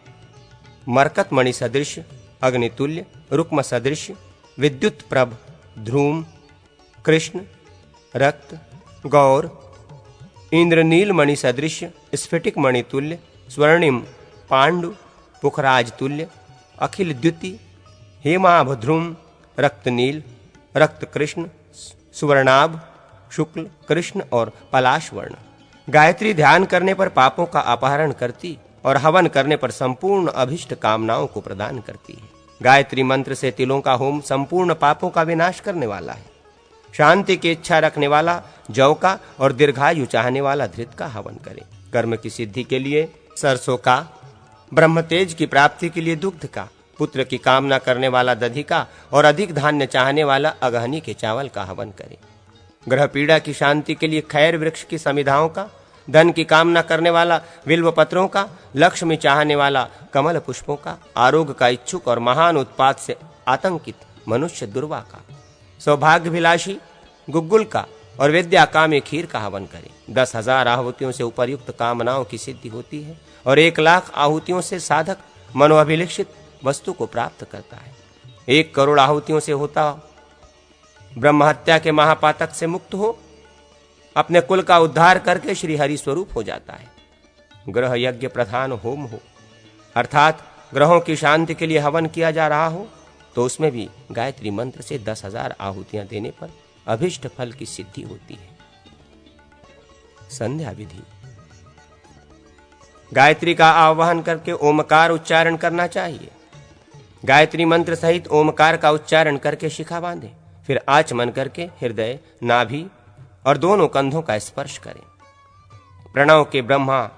मरकत मणि सदृश, अग्नितुल्य, रुक्म सदृश, विद्युत प्रभ, ध्रुम, कृष्ण, रक्त, गौर, इंद्रनील मणि सदृश, स्फटिक मणि तुल्य, स्वर्णिम, पांडु, पुखराज तुल्य, अखिल द्युति, हेमाभ ध्रुम, रक्तनील, रक्त कृष्ण, सुवर्णाभ, शुक्ल, कृष्ण और पलाश वर्ण। गायत्री ध्यान करने पर पापों का अपहरण करती और हवन करने पर संपूर्ण अभिष्ट कामनाओं को प्रदान करती है। गायत्री मंत्र से तिलों का होम संपूर्ण पापों का विनाश करने वाला है। शांति की इच्छा रखने वाला जौ का और दीर्घायु चाहने वाला धृत का हवन करे। कर्म की सिद्धि के लिए सरसों का, ब्रह्म तेज की प्राप्ति के लिए दुग्ध का, पुत्र की कामना करने वाला दधि का और अधिक धान्य चाहने वाला अगहनी के चावल का हवन करे। ग्रह पीड़ा की शांति के लिए खैर वृक्ष की समिधाओं का, धन की कामना करने वाला बिल्व पत्रों का, लक्ष्मी चाहने वाला कमल पुष्पों का, आरोग्य का इच्छुक और महान उत्पात से आतंकित मनुष्य दुर्वा का, सौभाग्यभिलाषी गुग्गुल का और विद्या कामी खीर का हवन करे। 10,000 आहुतियों से उपर्युक्त कामनाओं की सिद्धि होती है और 1,00,000 आहुतियों से साधक मनोअभिलषित वस्तु को प्राप्त करता है। 1 करोड़ आहुतियों से होता ब्रह्म हत्या के महापातक से मुक्त हो अपने कुल का उद्धार करके श्री हरि स्वरूप हो जाता है। ग्रह यज्ञ प्रधान होम हो, अर्थात ग्रहों की शांति के लिए हवन किया जा रहा हो, तो उसमें भी गायत्री मंत्र से 10,000 आहुतियां देने पर अभिष्ट फल की सिद्धि होती है। संध्या विधि। गायत्री का आह्वान करके ओमकार उच्चारण करना चाहिए। गायत्री मंत्र सहित ओमकार का उच्चारण करके शिखा बांधे, फिर आचमन करके हृदय, नाभि और दोनों कंधों का स्पर्श करें। प्रणव के ब्रह्मा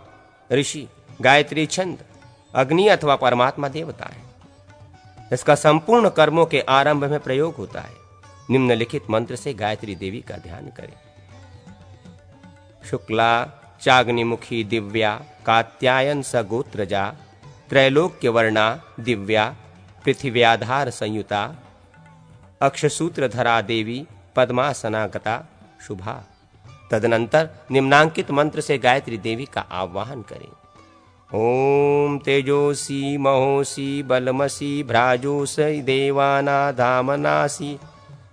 ऋषि गायत्री छंद अग्नि अथवा परमात्मा देवता है। इसका संपूर्ण कर्मों के आरंभ में प्रयोग होता है। निम्नलिखित मंत्र से गायत्री देवी का ध्यान करें। शुक्ला चाग्निमुखी दिव्या कात्यायन सगोत्रजा त्रैलोक्य वर्णा दिव्या पृथिव्याधार संयुता अक्षसूत्रधरा देवी पद्मासनागता शुभा। तदनंतर निम्नांकित मंत्र से गायत्री देवी का आह्वान करें। ओम तेजोसी महोसी बलमसी भ्राजोसी देवानाधामनासी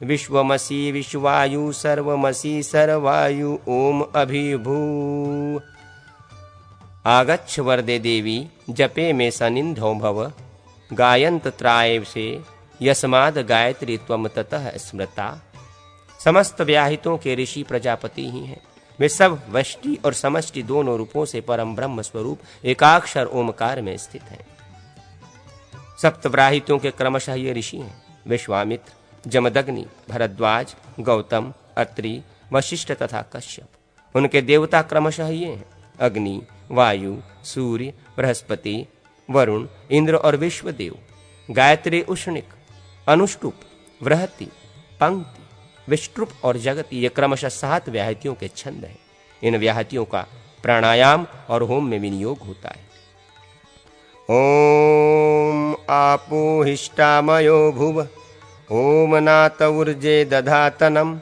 विश्वमसी विश्वायु सर्वमसी सर्वायु ओम अभिभू। आगच्छ वरदे देवी जपे में सनिंधो भव गायंत त्राय से यस्माद गायत्री त्वम ततः स्मृता। समस्त व्याहितों के ऋषि प्रजापति ही हैं। वे सब वष्टि और समष्टि दोनों रूपों से परम ब्रह्म स्वरूप एकाक्षर ओमकार में स्थित हैं। सप्तव्राहितों के क्रमशः ये ऋषि हैं। विश्वामित्र, जमदग्नि, भरद्वाज, गौतम, अत्रि, वशिष्ठ तथा कश्यप। उनके देवता क्रमशः ये हैं: अग्नि, वायु, सूर्य, बृहस्पति, वरुण, इंद्र और विश्वदेव। गायत्री उष्णिक, अनुष्टुप, वृहति, पंक्ति, विष्टुप और जगति ये क्रमशः 7 व्याहतियों के छंद हैं। इन व्याहतियों का प्राणायाम और होम में विनियोग होता है। ओम आपो हिष्टामयो भुव ओम नात ऊर्जे दधातनम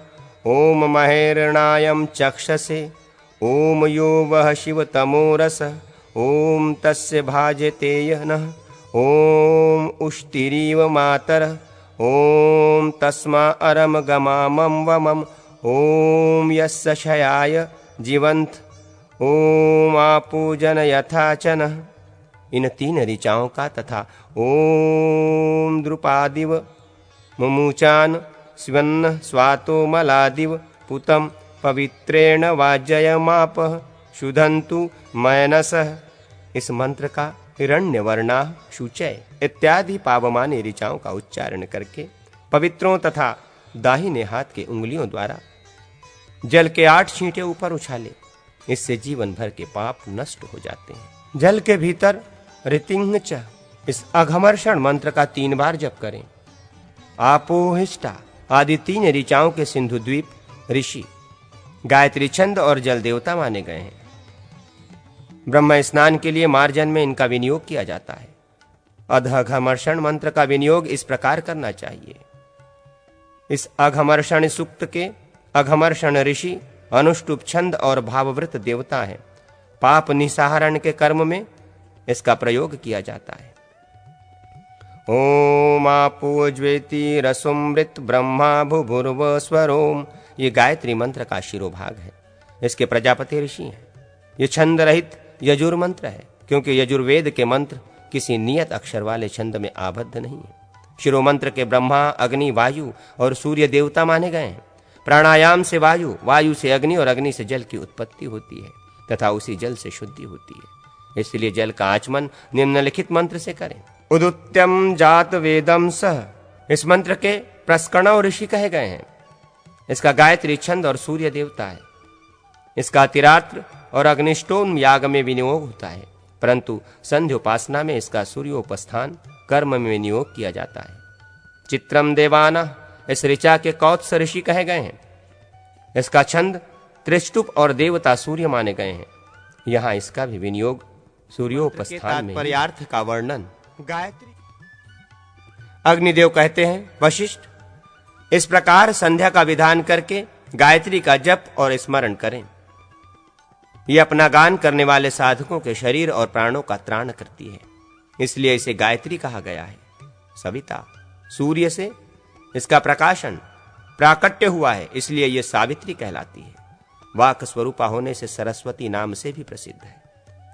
ओम महेरणायम चक्षसे ओम यो वह शिव तमोरस ओम तस्य भाजते यनः ओम उष्टिरीव मातर ओम तस्मा अरम गमामम वमम ओम यस्य शयाय जीवंत ओम आपूजन यथाचन। इन 3 ऋचाओं का तथा ओम द्रुपादिव मुमुचान स्वन्न स्वातो मलादिव पुतम पवित्रेण वाजयमापः शुधन्तु मयनसः। इस मंत्र का हिरण्यवर्णा, शुचय इत्यादि पावमानी ऋचाओं का उच्चारण करके पवित्रों तथा दाहिने हाथ के उंगलियों द्वारा जल के 8 छींटे ऊपर उछाले। इससे जीवन भर के पाप नष्ट हो जाते हैं। जल के भीतर ऋतिंह च इस अघमर्षण मंत्र का 3 बार जप करें। आपोहिष्टा आदि 3 ऋचाओं के सिंधु द्वीप ऋषि गायत्री छंद और जल देवता माने गए हैं। ब्रह्म स्नान के लिए मार्जन में इनका विनियोग किया जाता है। अघमर्षण मंत्र का विनियोग इस प्रकार करना चाहिए। इस अघमर्षण सूक्त के अघमर्षण ऋषि अनुष्टुप छंद और भावव्रत देवता हैं। पाप निसाहरण के कर्म में इसका प्रयोग किया जाता है। ओम आपो ज्वेति रसोमृत ब्रह्मा भुभुर्व स्वरोम। ये गायत्री मंत्र का शिरोभाग है। इसके प्रजापति ऋषि हैं। ये छंद रहित यजुर मंत्र है, क्योंकि यजुर्वेद के मंत्र किसी नियत अक्षर वाले छंद में आबद्ध नहीं है। शिरो मंत्र के ब्रह्मा, अग्नि, वायु और सूर्य देवता माने गए हैं। प्राणायाम से वायु, वायु से अग्नि और अग्नि से जल की उत्पत्ति होती है तथा उसी जल से शुद्धि होती है। इसलिए जल का आचमन निम्नलिखित मंत्र से करें। उदुत्यम जात वेदम सह। इस मंत्र के प्रस्कणव ऋषि कहे गए हैं। इसका गायत्री छंद और सूर्य देवता है। इसका तिरात्र और अग्निष्टोम याग में विनियोग होता है। परंतु संध्या उपासना में इसका सूर्योपस्थान कर्म में नियोग किया जाता है। चित्रम देवाना इस ऋचा के कौत्स ऋषि कहे गए हैं। इसका छंद त्रिष्टुप और देवता सूर्य माने गए हैं। यहाँ इसका भी विनियोग सूर्योपस्थान में। तात्पर्यार्थ का वर्णन गायत्री। अग्निदेव कहते हैं, वशिष्ठ इस प्रकार संध्या का विधान करके गायत्री का जप और स्मरण करें। यह अपना गान करने वाले साधकों के शरीर और प्राणों का त्राण करती है, इसलिए इसे गायत्री कहा गया है। सविता सूर्य से इसका प्रकाशन प्राकट्य हुआ है, इसलिए यह सावित्री कहलाती है। वाक स्वरूपा होने से सरस्वती नाम से भी प्रसिद्ध है।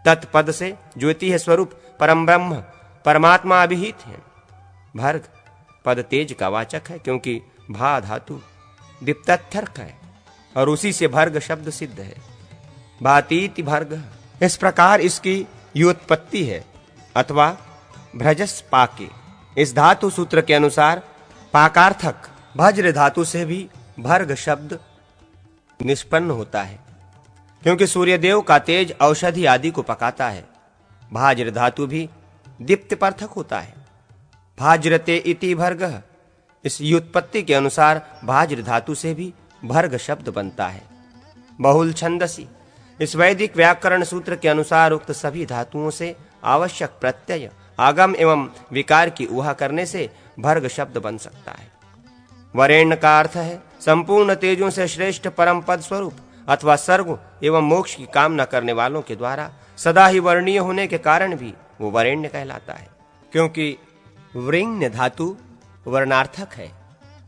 तत्पद से ज्योति है स्वरूप परम ब्रह्म परमात्मा अभिहित है। भर्ग पद तेज का वाचक है, क्योंकि भा धातु दीप्तर्थर्क है और उसी से भर्ग शब्द सिद्ध है। भातीति भर्ग। इस प्रकार इसकी व्युत्पत्ति है अथवा भ्रजस पाके। इस धातु सूत्र के अनुसार पाकार्थक वज्र धातु से भी भर्ग शब्द निष्पन्न होता है, क्योंकि सूर्यदेव का तेज औषधि आदि को पकाता है। भाज्र धातु भी दीप्तिपर्थक होता है। भाज्रते इति भर्गः। इस व्युत्पत्ति के अनुसार भाज्र धातु से भी भर्ग शब्द बनता है। बहुल छंदसी। इस वैदिक व्याकरण सूत्र के अनुसार उक्त सभी धातुओं से आवश्यक प्रत्यय आगम एवं विकार की ऊहा करने से भर्ग शब्द बन सकता है। वरेण्य का अर्थ है संपूर्ण तेजों से श्रेष्ठ परम पद स्वरूप अथवा स्वर्ग एवं मोक्ष की कामना करने वालों के द्वारा सदा ही वर्णीय होने के कारण भी वो वरेण्य कहलाता है, क्योंकि वृण्य धातु वर्णार्थक है।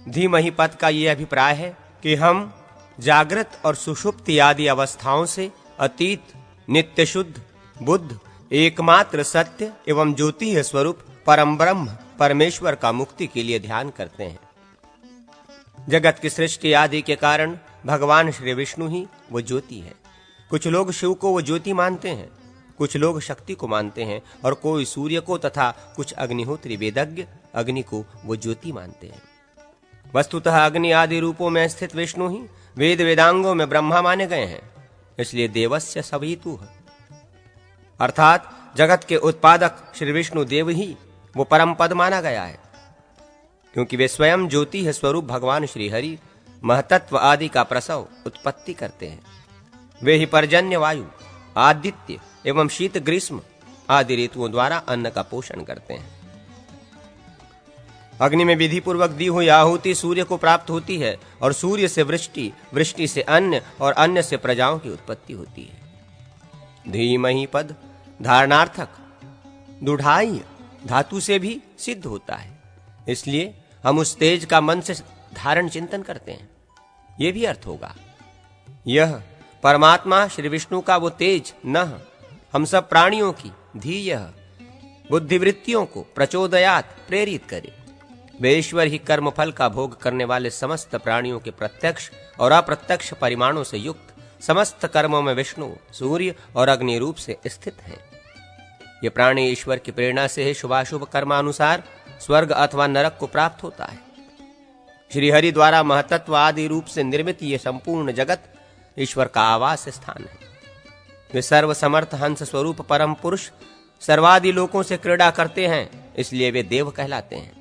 धीमहि पद का यह अभिप्राय है कि हम जागृत और सुषुप्ति आदि अवस्थाओं से अतीत नित्य शुद्ध बुद्ध एकमात्र सत्य एवं ज्योति स्वरूप परम ब्रह्म परमेश्वर का मुक्ति के लिए ध्यान करते हैं। जगत की सृष्टि आदि के कारण भगवान श्री विष्णु ही वो ज्योति है। कुछ लोग शिव को वो ज्योति मानते हैं, कुछ लोग शक्ति को मानते हैं और कोई सूर्य को तथा कुछ अग्निहोत्री वेदज्ञ अग्नि को वो ज्योति मानते हैं। वस्तुतः अग्नि आदि रूपों में स्थित विष्णु ही वेद वेदांगों में ब्रह्मा माने गए हैं, इसलिए देवस्य सवितुः अर्थात जगत के उत्पादक श्री विष्णु देव ही वो परम पद माना गया है, क्योंकि वे स्वयं ज्योति है स्वरूप भगवान श्री हरि महतत्व आदि का प्रसव उत्पत्ति करते हैं। वे ही पर्जन्य वायु आदित्य एवं शीत ग्रीष्म आदि ऋतुओं द्वारा अन्न का पोषण करते हैं। अग्नि में विधि पूर्वक दी हुई आहुति सूर्य को प्राप्त होती है और सूर्य से वृष्टि, वृष्टि से अन्न और अन्न से प्रजाओं की उत्पत्ति होती है। धीमहि पद धारणार्थक दुढ़ाई धातु से भी सिद्ध होता है, इसलिए हम उस तेज का मन से धारण चिंतन करते हैं। यह भी अर्थ होगा यह परमात्मा श्री विष्णु का वो तेज न हम सब प्राणियों की धीयः बुद्धिवृत्तियों को प्रचोदयात प्रेरित करे। वे ईश्वर ही कर्म फल का भोग करने वाले समस्त प्राणियों के प्रत्यक्ष और अप्रत्यक्ष परिमाणों से युक्त समस्त कर्मों में विष्णु सूर्य और अग्नि रूप से स्थित हैं। ये प्राणी ईश्वर की प्रेरणा से ही शुभाशुभ कर्मानुसार स्वर्ग अथवा नरक को प्राप्त होता है। श्री हरि द्वारा महतत्व आदि रूप से निर्मित ये संपूर्ण जगत ईश्वर का आवास स्थान है। वे सर्व समर्थ हंस स्वरूप परम पुरुष सर्वादि लोकों से क्रीड़ा करते हैं, इसलिए वे देव कहलाते हैं।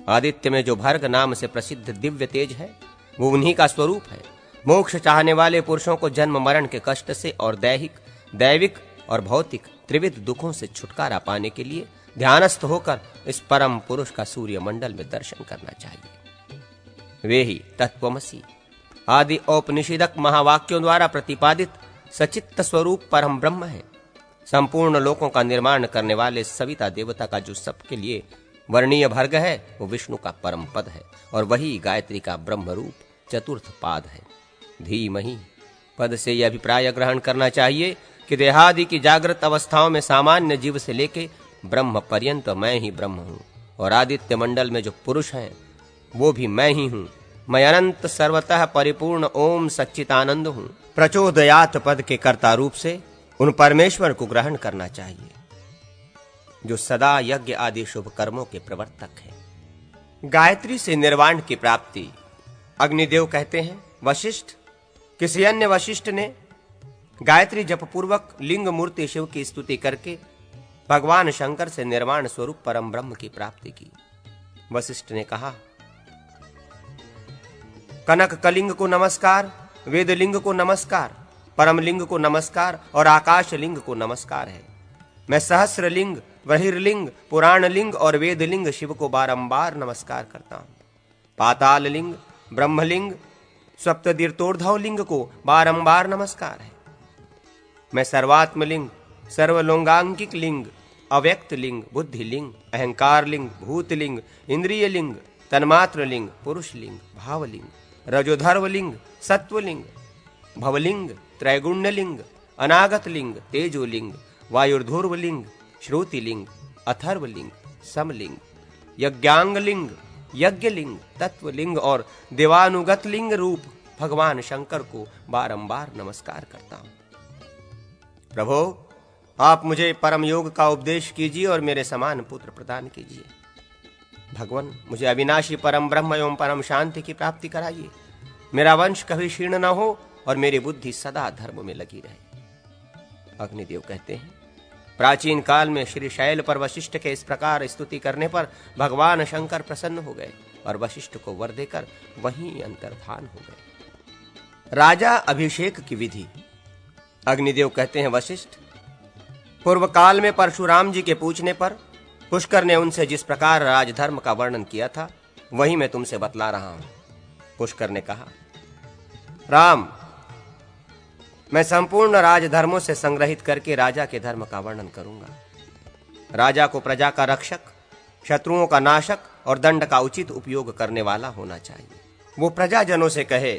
आदित्य में जो भर्ग नाम से प्रसिद्ध दिव्य तेज है वो उन्हीं का स्वरूप है। मोक्ष चाहने वाले पुरुषों को जन्म मरण के कष्ट से और दैहिक दैविक और भौतिक त्रिविध दुखों से छुटकारा पाने के लिए ध्यानस्थ होकर इस परम पुरुष का सूर्य मंडल में दर्शन करना चाहिए। वे ही तत्वमसि आदि औपनिषदक महावाक्यों द्वारा प्रतिपादित सचित्त स्वरूप परम ब्रह्म है। संपूर्ण लोकों का निर्माण करने वाले सविता देवता का जो सबके लिए वर्णीय भर्ग है वो विष्णु का परम पद है और वही गायत्री का ब्रह्म रूप चतुर्थ पाद है। धीमहि पद से यह अभिप्राय ग्रहण करना चाहिए कि देहादि की जागृत अवस्थाओं में सामान्य जीव से लेके ब्रह्म पर्यंत मैं ही ब्रह्म हूँ और आदित्य मंडल में जो पुरुष हैं वो भी मैं ही हूँ। मैं अनंत सर्वतः परिपूर्ण ओम सच्चिदानंद हूँ। प्रचोदयात पद के कर्ता रूप से उन परमेश्वर को ग्रहण करना चाहिए जो सदा यज्ञ आदि शुभ कर्मों के प्रवर्तक है। गायत्री से निर्वाण की प्राप्ति। अग्निदेव कहते हैं, वशिष्ठ किसी अन्य वशिष्ठ ने गायत्री जप पूर्वक लिंग मूर्ति शिव की स्तुति करके भगवान शंकर से निर्वाण स्वरूप परम ब्रह्म की प्राप्ति की। वशिष्ठ ने कहा, कनक कलिंग को नमस्कार, वेद लिंग को नमस्कार, परम लिंग को नमस्कार और आकाश लिंग को नमस्कार है। मैं सहस्र लिंग, बहिर्लिंग, पुराण लिंग और वेद लिंग शिव को बारंबार नमस्कार करता हूं। पाताल लिंग, ब्रह्मलिंग, सप्ततीर्थोर्ध्व लिंग को बारंबार नमस्कार है। मैं सर्वात्म लिंग, सर्वलोंगांकिक लिंग, अव्यक्त लिंग, बुद्धि लिंग, अहंकार लिंग, भूत लिंग, इंद्रिय लिंग, तन्मात्र लिंग, पुरुष लिंग, भावलिंग, रजोधर्व लिंग, सत्वलिंग, भवलिंग, त्रैगुण्य लिंग, अनागत लिंग, तेजोलिंग, वायुर्धूर्व लिंग, श्रुति लिंग, अथर्व लिंग, समलिंग, यज्ञांग लिंग, यज्ञ लिंग, तत्व लिंग और देवानुगत लिंग रूप भगवान शंकर को बारंबार नमस्कार करता हूं। प्रभो, आप मुझे परम योग का उपदेश कीजिए और मेरे समान पुत्र प्रदान कीजिए। भगवान, मुझे अविनाशी परम ब्रह्म एवं परम शांति की प्राप्ति कराइए। मेरा वंश कभी क्षीण न हो और मेरी बुद्धि सदा धर्म में लगी रहे। अग्निदेव कहते हैं, प्राचीन काल में श्री शैल पर वशिष्ठ के इस प्रकार स्तुति करने पर भगवान शंकर प्रसन्न हो गए और वशिष्ठ को वर देकर वहीं अंतर्धान हो गए। राजा अभिषेक की विधि। अग्निदेव कहते हैं, वशिष्ठ, पूर्व काल में परशुराम जी के पूछने पर पुष्कर ने उनसे जिस प्रकार राजधर्म का वर्णन किया था वही मैं तुमसे बतला रहा हूं। पुष्कर ने कहा, राम, मैं संपूर्ण राजधर्मों से संग्रहित करके राजा के धर्म का वर्णन करूंगा। राजा को प्रजा का रक्षक, शत्रुओं का नाशक और दंड का उचित उपयोग करने वाला होना चाहिए। वो प्रजाजनों से कहे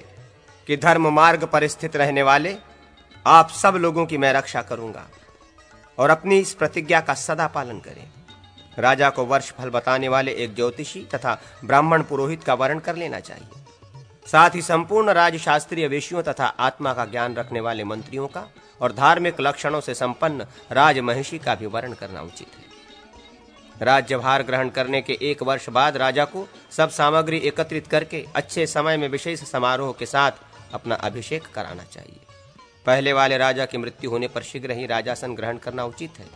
कि धर्म मार्ग पर स्थित रहने वाले आप सब लोगों की मैं रक्षा करूंगा और अपनी इस प्रतिज्ञा का सदा पालन करें। राजा को वर्ष फल बताने वाले एक ज्योतिषी तथा ब्राह्मण पुरोहित का वर्ण कर लेना चाहिए। साथ ही संपूर्ण राजशास्त्रीय विषयों तथा आत्मा का ज्ञान रखने वाले मंत्रियों का और धार्मिक लक्षणों से संपन्न राजमहिषी का भी वर्ण करना उचित है। राज्यभार ग्रहण करने के 1 वर्ष बाद राजा को सब सामग्री एकत्रित करके अच्छे समय में विशेष समारोह के साथ अपना अभिषेक कराना चाहिए। पहले वाले राजा की मृत्यु होने पर शीघ्र ही राजासन ग्रहण करना उचित है।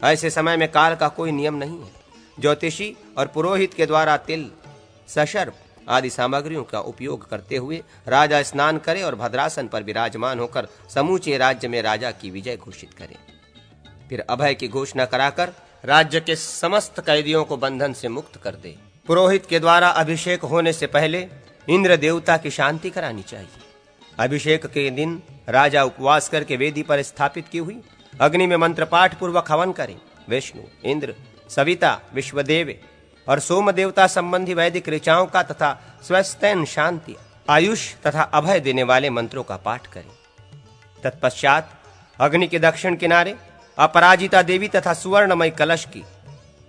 ऐसे समय में काल का कोई नियम नहीं है। ज्योतिषी और पुरोहित के द्वारा तिल, सशर्प आदि सामग्रियों का उपयोग करते हुए राजा स्नान करे और भद्रासन पर विराजमान होकर समूचे राज्य में राजा की विजय घोषित करे। फिर अभय की घोषणा कराकर राज्य के समस्त कैदियों को बंधन से मुक्त कर दे। पुरोहित के द्वारा अभिषेक होने से पहले इंद्र देवता की शांति करानी चाहिए। अभिषेक के दिन राजा उपवास करके वेदी पर स्थापित की हुई अग्नि में मंत्र पाठ पूर्वक हवन करें। विष्णु, इंद्र, सविता, विश्वदेव और सोम देवता संबंधी वैदिक ऋचाओं का तथा स्वस्थैन, शांति, आयुष तथा अभय देने वाले मंत्रों का पाठ करें। तत्पश्चात अग्नि के दक्षिण किनारे अपराजिता देवी तथा सुवर्णमय कलश की,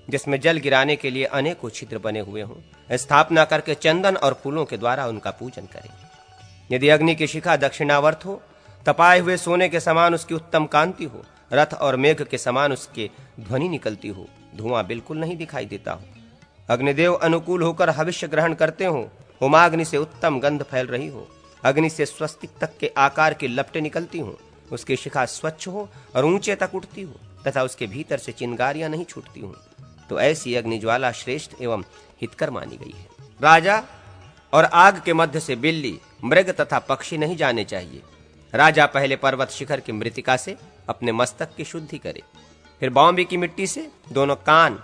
जिसमें जल गिराने के लिए अनेकों छिद्र बने हुए हों, स्थापना करके चंदन और फूलों के द्वारा उनका पूजन करें। यदि अग्नि की शिखा दक्षिणावर्त हो, तपाए हुए सोने के समान उसकी उत्तम कांति हो, रथ और मेघ के समान उसके ध्वनि निकलती हो, धुआं बिल्कुल नहीं दिखाई देता हो, अग्निदेव अनुकूल होकर हविष्य ग्रहण करते हो, होमाग्नि से उत्तम गंध फैल रही हो, अग्नि से स्वस्तिक तक के आकार की लपटें निकलती हो, उसकी शिखा स्वच्छ हो और ऊंचे तक उठती हो तथा उसके भीतर से चिंगारियां नहीं छूटती हो, तो ऐसी अग्निज्वाला श्रेष्ठ एवं हितकर मानी गई है। राजा और आग के मध्य से बिल्ली, मृग तथा पक्षी नहीं जाने चाहिए। राजा पहले पर्वत शिखर की मृतिका से अपने मस्तक की शुद्धि करे, फिर बॉम्बे की मिट्टी से दोनों कान,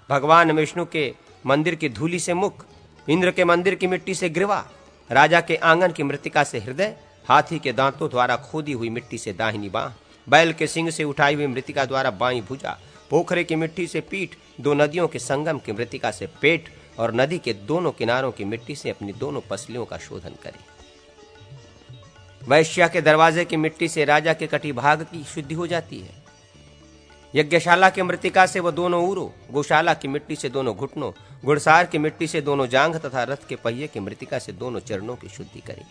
भगवान विष्णु के मंदिर की धूलि से मुख, इंद्र के मंदिर की मिट्टी से ग्रीवा, राजा के आंगन की मृतिका से हृदय, हाथी के दांतों द्वारा खोदी हुई मिट्टी से दाहिनी बांह, बैल के सिंग से उठाई हुई मृतिका द्वारा बाईं भुजा, पोखरे की मिट्टी से पीठ, दो नदियों के संगम की मृतिका से पेट और नदी के दोनों किनारों की मिट्टी से अपनी दोनों पसलियों का शोधन करे। वैश्या के दरवाजे की मिट्टी से राजा के कटी भाग की शुद्धि हो जाती है। यज्ञशाला की मृतिका से वो दोनों ऊरों, गौशाला की मिट्टी से दोनों घुटनों, घुड़सार की मिट्टी से दोनों जांघ तथा रथ के पहिए की मृतिका से दोनों चरणों की शुद्धि करे।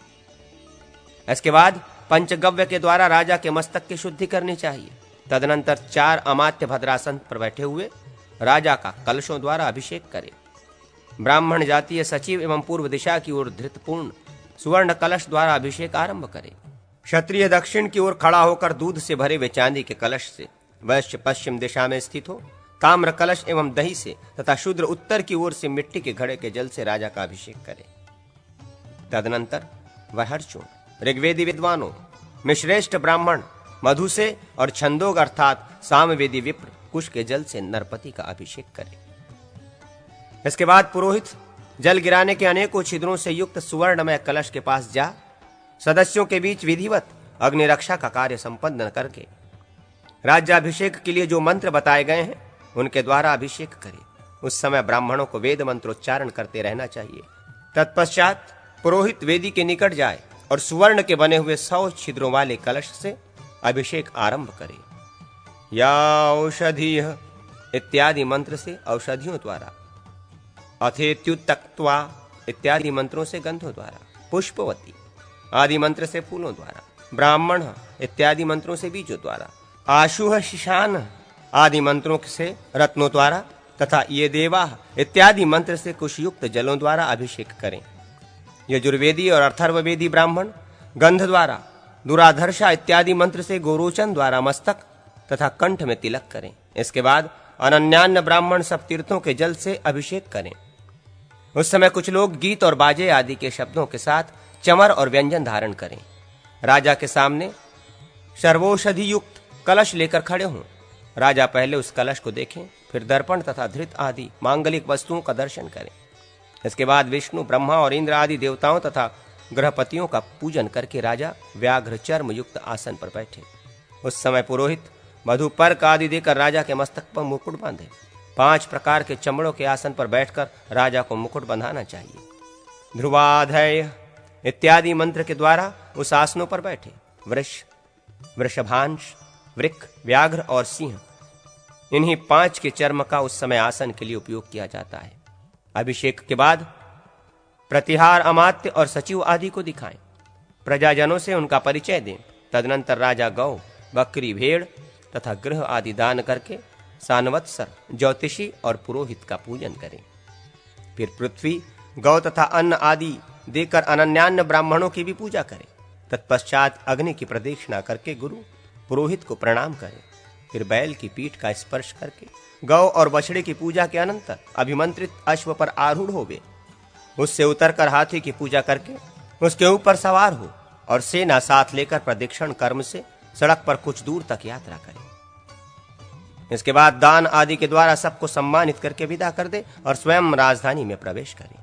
इसके बाद पंचगव्य के द्वारा राजा के मस्तक की शुद्धि करनी चाहिए। तदनंतर 4 अमात्य भद्रासन पर बैठे हुए राजा का कलशों द्वारा अभिषेक करे। ब्राह्मण जातीय सचिव एवं पूर्व दिशा की ओर धृतपूर्ण सुवर्ण कलश द्वारा अभिषेक आरंभ करे। क्षत्रिय दक्षिण की ओर खड़ा होकर दूध से भरे वे चांदी के कलश से, वैश्य पश्चिम दिशा में स्थित हो ताम्र कलश एवं दही से तथा शूद्र उत्तर की ओर से मिट्टी के घड़े के जल से राजा का अभिषेक करे। तदनंतर वह हर्षों, ऋग्वेदी विद्वानों, मिश्रेष्ठ ब्राह्मण मधु से और छंदोग अर्थात सामवेदी विप्र कुश के जल से नरपति का अभिषेक करे। इसके बाद पुरोहित जल गिराने के अनेकों छिद्रों से युक्त सुवर्णमय कलश के पास जा सदस्यों के बीच विधिवत अग्नि रक्षा का कार्य संपन्न करके राज्याभिषेक के लिए जो मंत्र बताए गए हैं उनके द्वारा अभिषेक करे। उस समय ब्राह्मणों को वेद मंत्रोच्चारण करते रहना चाहिए। तत्पश्चात पुरोहित वेदी के निकट जाए और सुवर्ण के बने हुए 100 छिद्रों वाले कलश से अभिषेक आरंभ करे। या औषधीय इत्यादि मंत्र से औषधियों द्वारा, अथेत्युत्तक्त्वा इत्यादि मंत्रों से गंधों द्वारा, पुष्पवती आदि मंत्र से फूलों द्वारा, ब्राह्मण इत्यादि मंत्रों से बीजों द्वारा, आशुह शिशान आदि मंत्रों से रत्नों द्वारा तथा ये देवा इत्यादि मंत्र से कुशयुक्त जलों द्वारा अभिषेक करें। यजुर्वेदी और अथर्ववेदी ब्राह्मण गंध द्वारा, दुराधर्षा इत्यादि मंत्र से गोरोचन द्वारा मस्तक तथा कंठ में तिलक करें। इसके बाद अनन्यान्न ब्राह्मण सब तीर्थों के जल से अभिषेक करें। उस समय कुछ लोग गीत और बाजे आदि के शब्दों के साथ चमर और व्यंजन धारण करें। राजा के सामने सर्वौषधि युक्त कलश लेकर खड़े हों। राजा पहले उस कलश को देखें, फिर दर्पण तथा धृत आदि मांगलिक वस्तुओं का दर्शन करें। इसके बाद विष्णु, ब्रह्मा और इंद्र आदि देवताओं तथा गृहपतियों का पूजन करके राजा व्याघ्र चर्म युक्त आसन पर बैठे। उस समय पुरोहित मधु पर्क आदि देकर राजा के मस्तक पर मुकुट बांधे। 5 प्रकार के चमड़ों के आसन पर बैठकर राजा को मुकुट बंधाना चाहिए। ध्रुवाधय इत्यादि मंत्र के द्वारा उस आसनों पर बैठे। वृष, वृषभांश, वृक्क, व्याघ्र और सिंह, इन्हीं 5 के चर्म का उस समय आसन के लिए उपयोग किया जाता है। अभिषेक के बाद प्रतिहार अमात्य और सचिव आदि को दिखाएं। प्रजाजनों से उनका परिचय दें। तदनंतर राजा गौ, बकरी, भेड़ तथा गृह आदि दान करके सानवत्सर, ज्योतिषी और पुरोहित का पूजन करें। फिर पृथ्वी, गौ तथा अन्न आदि देकर अनन्यान्न ब्राह्मणों की भी पूजा करें। तत्पश्चात अग्नि की प्रदक्षिणा करके गुरु पुरोहित को प्रणाम करें। फिर बैल की पीठ का स्पर्श करके गौ और बछड़े की पूजा के अनंतर अभिमंत्रित अश्व पर आरूढ़ होवे। उससे उतरकर हाथी की पूजा करके उसके ऊपर सवार हो और सेना साथ लेकर प्रदक्षिण कर्म से सड़क पर कुछ दूर तक यात्रा करें। इसके बाद दान आदि के द्वारा सबको सम्मानित करके विदा कर दे और स्वयं राजधानी में प्रवेश करें।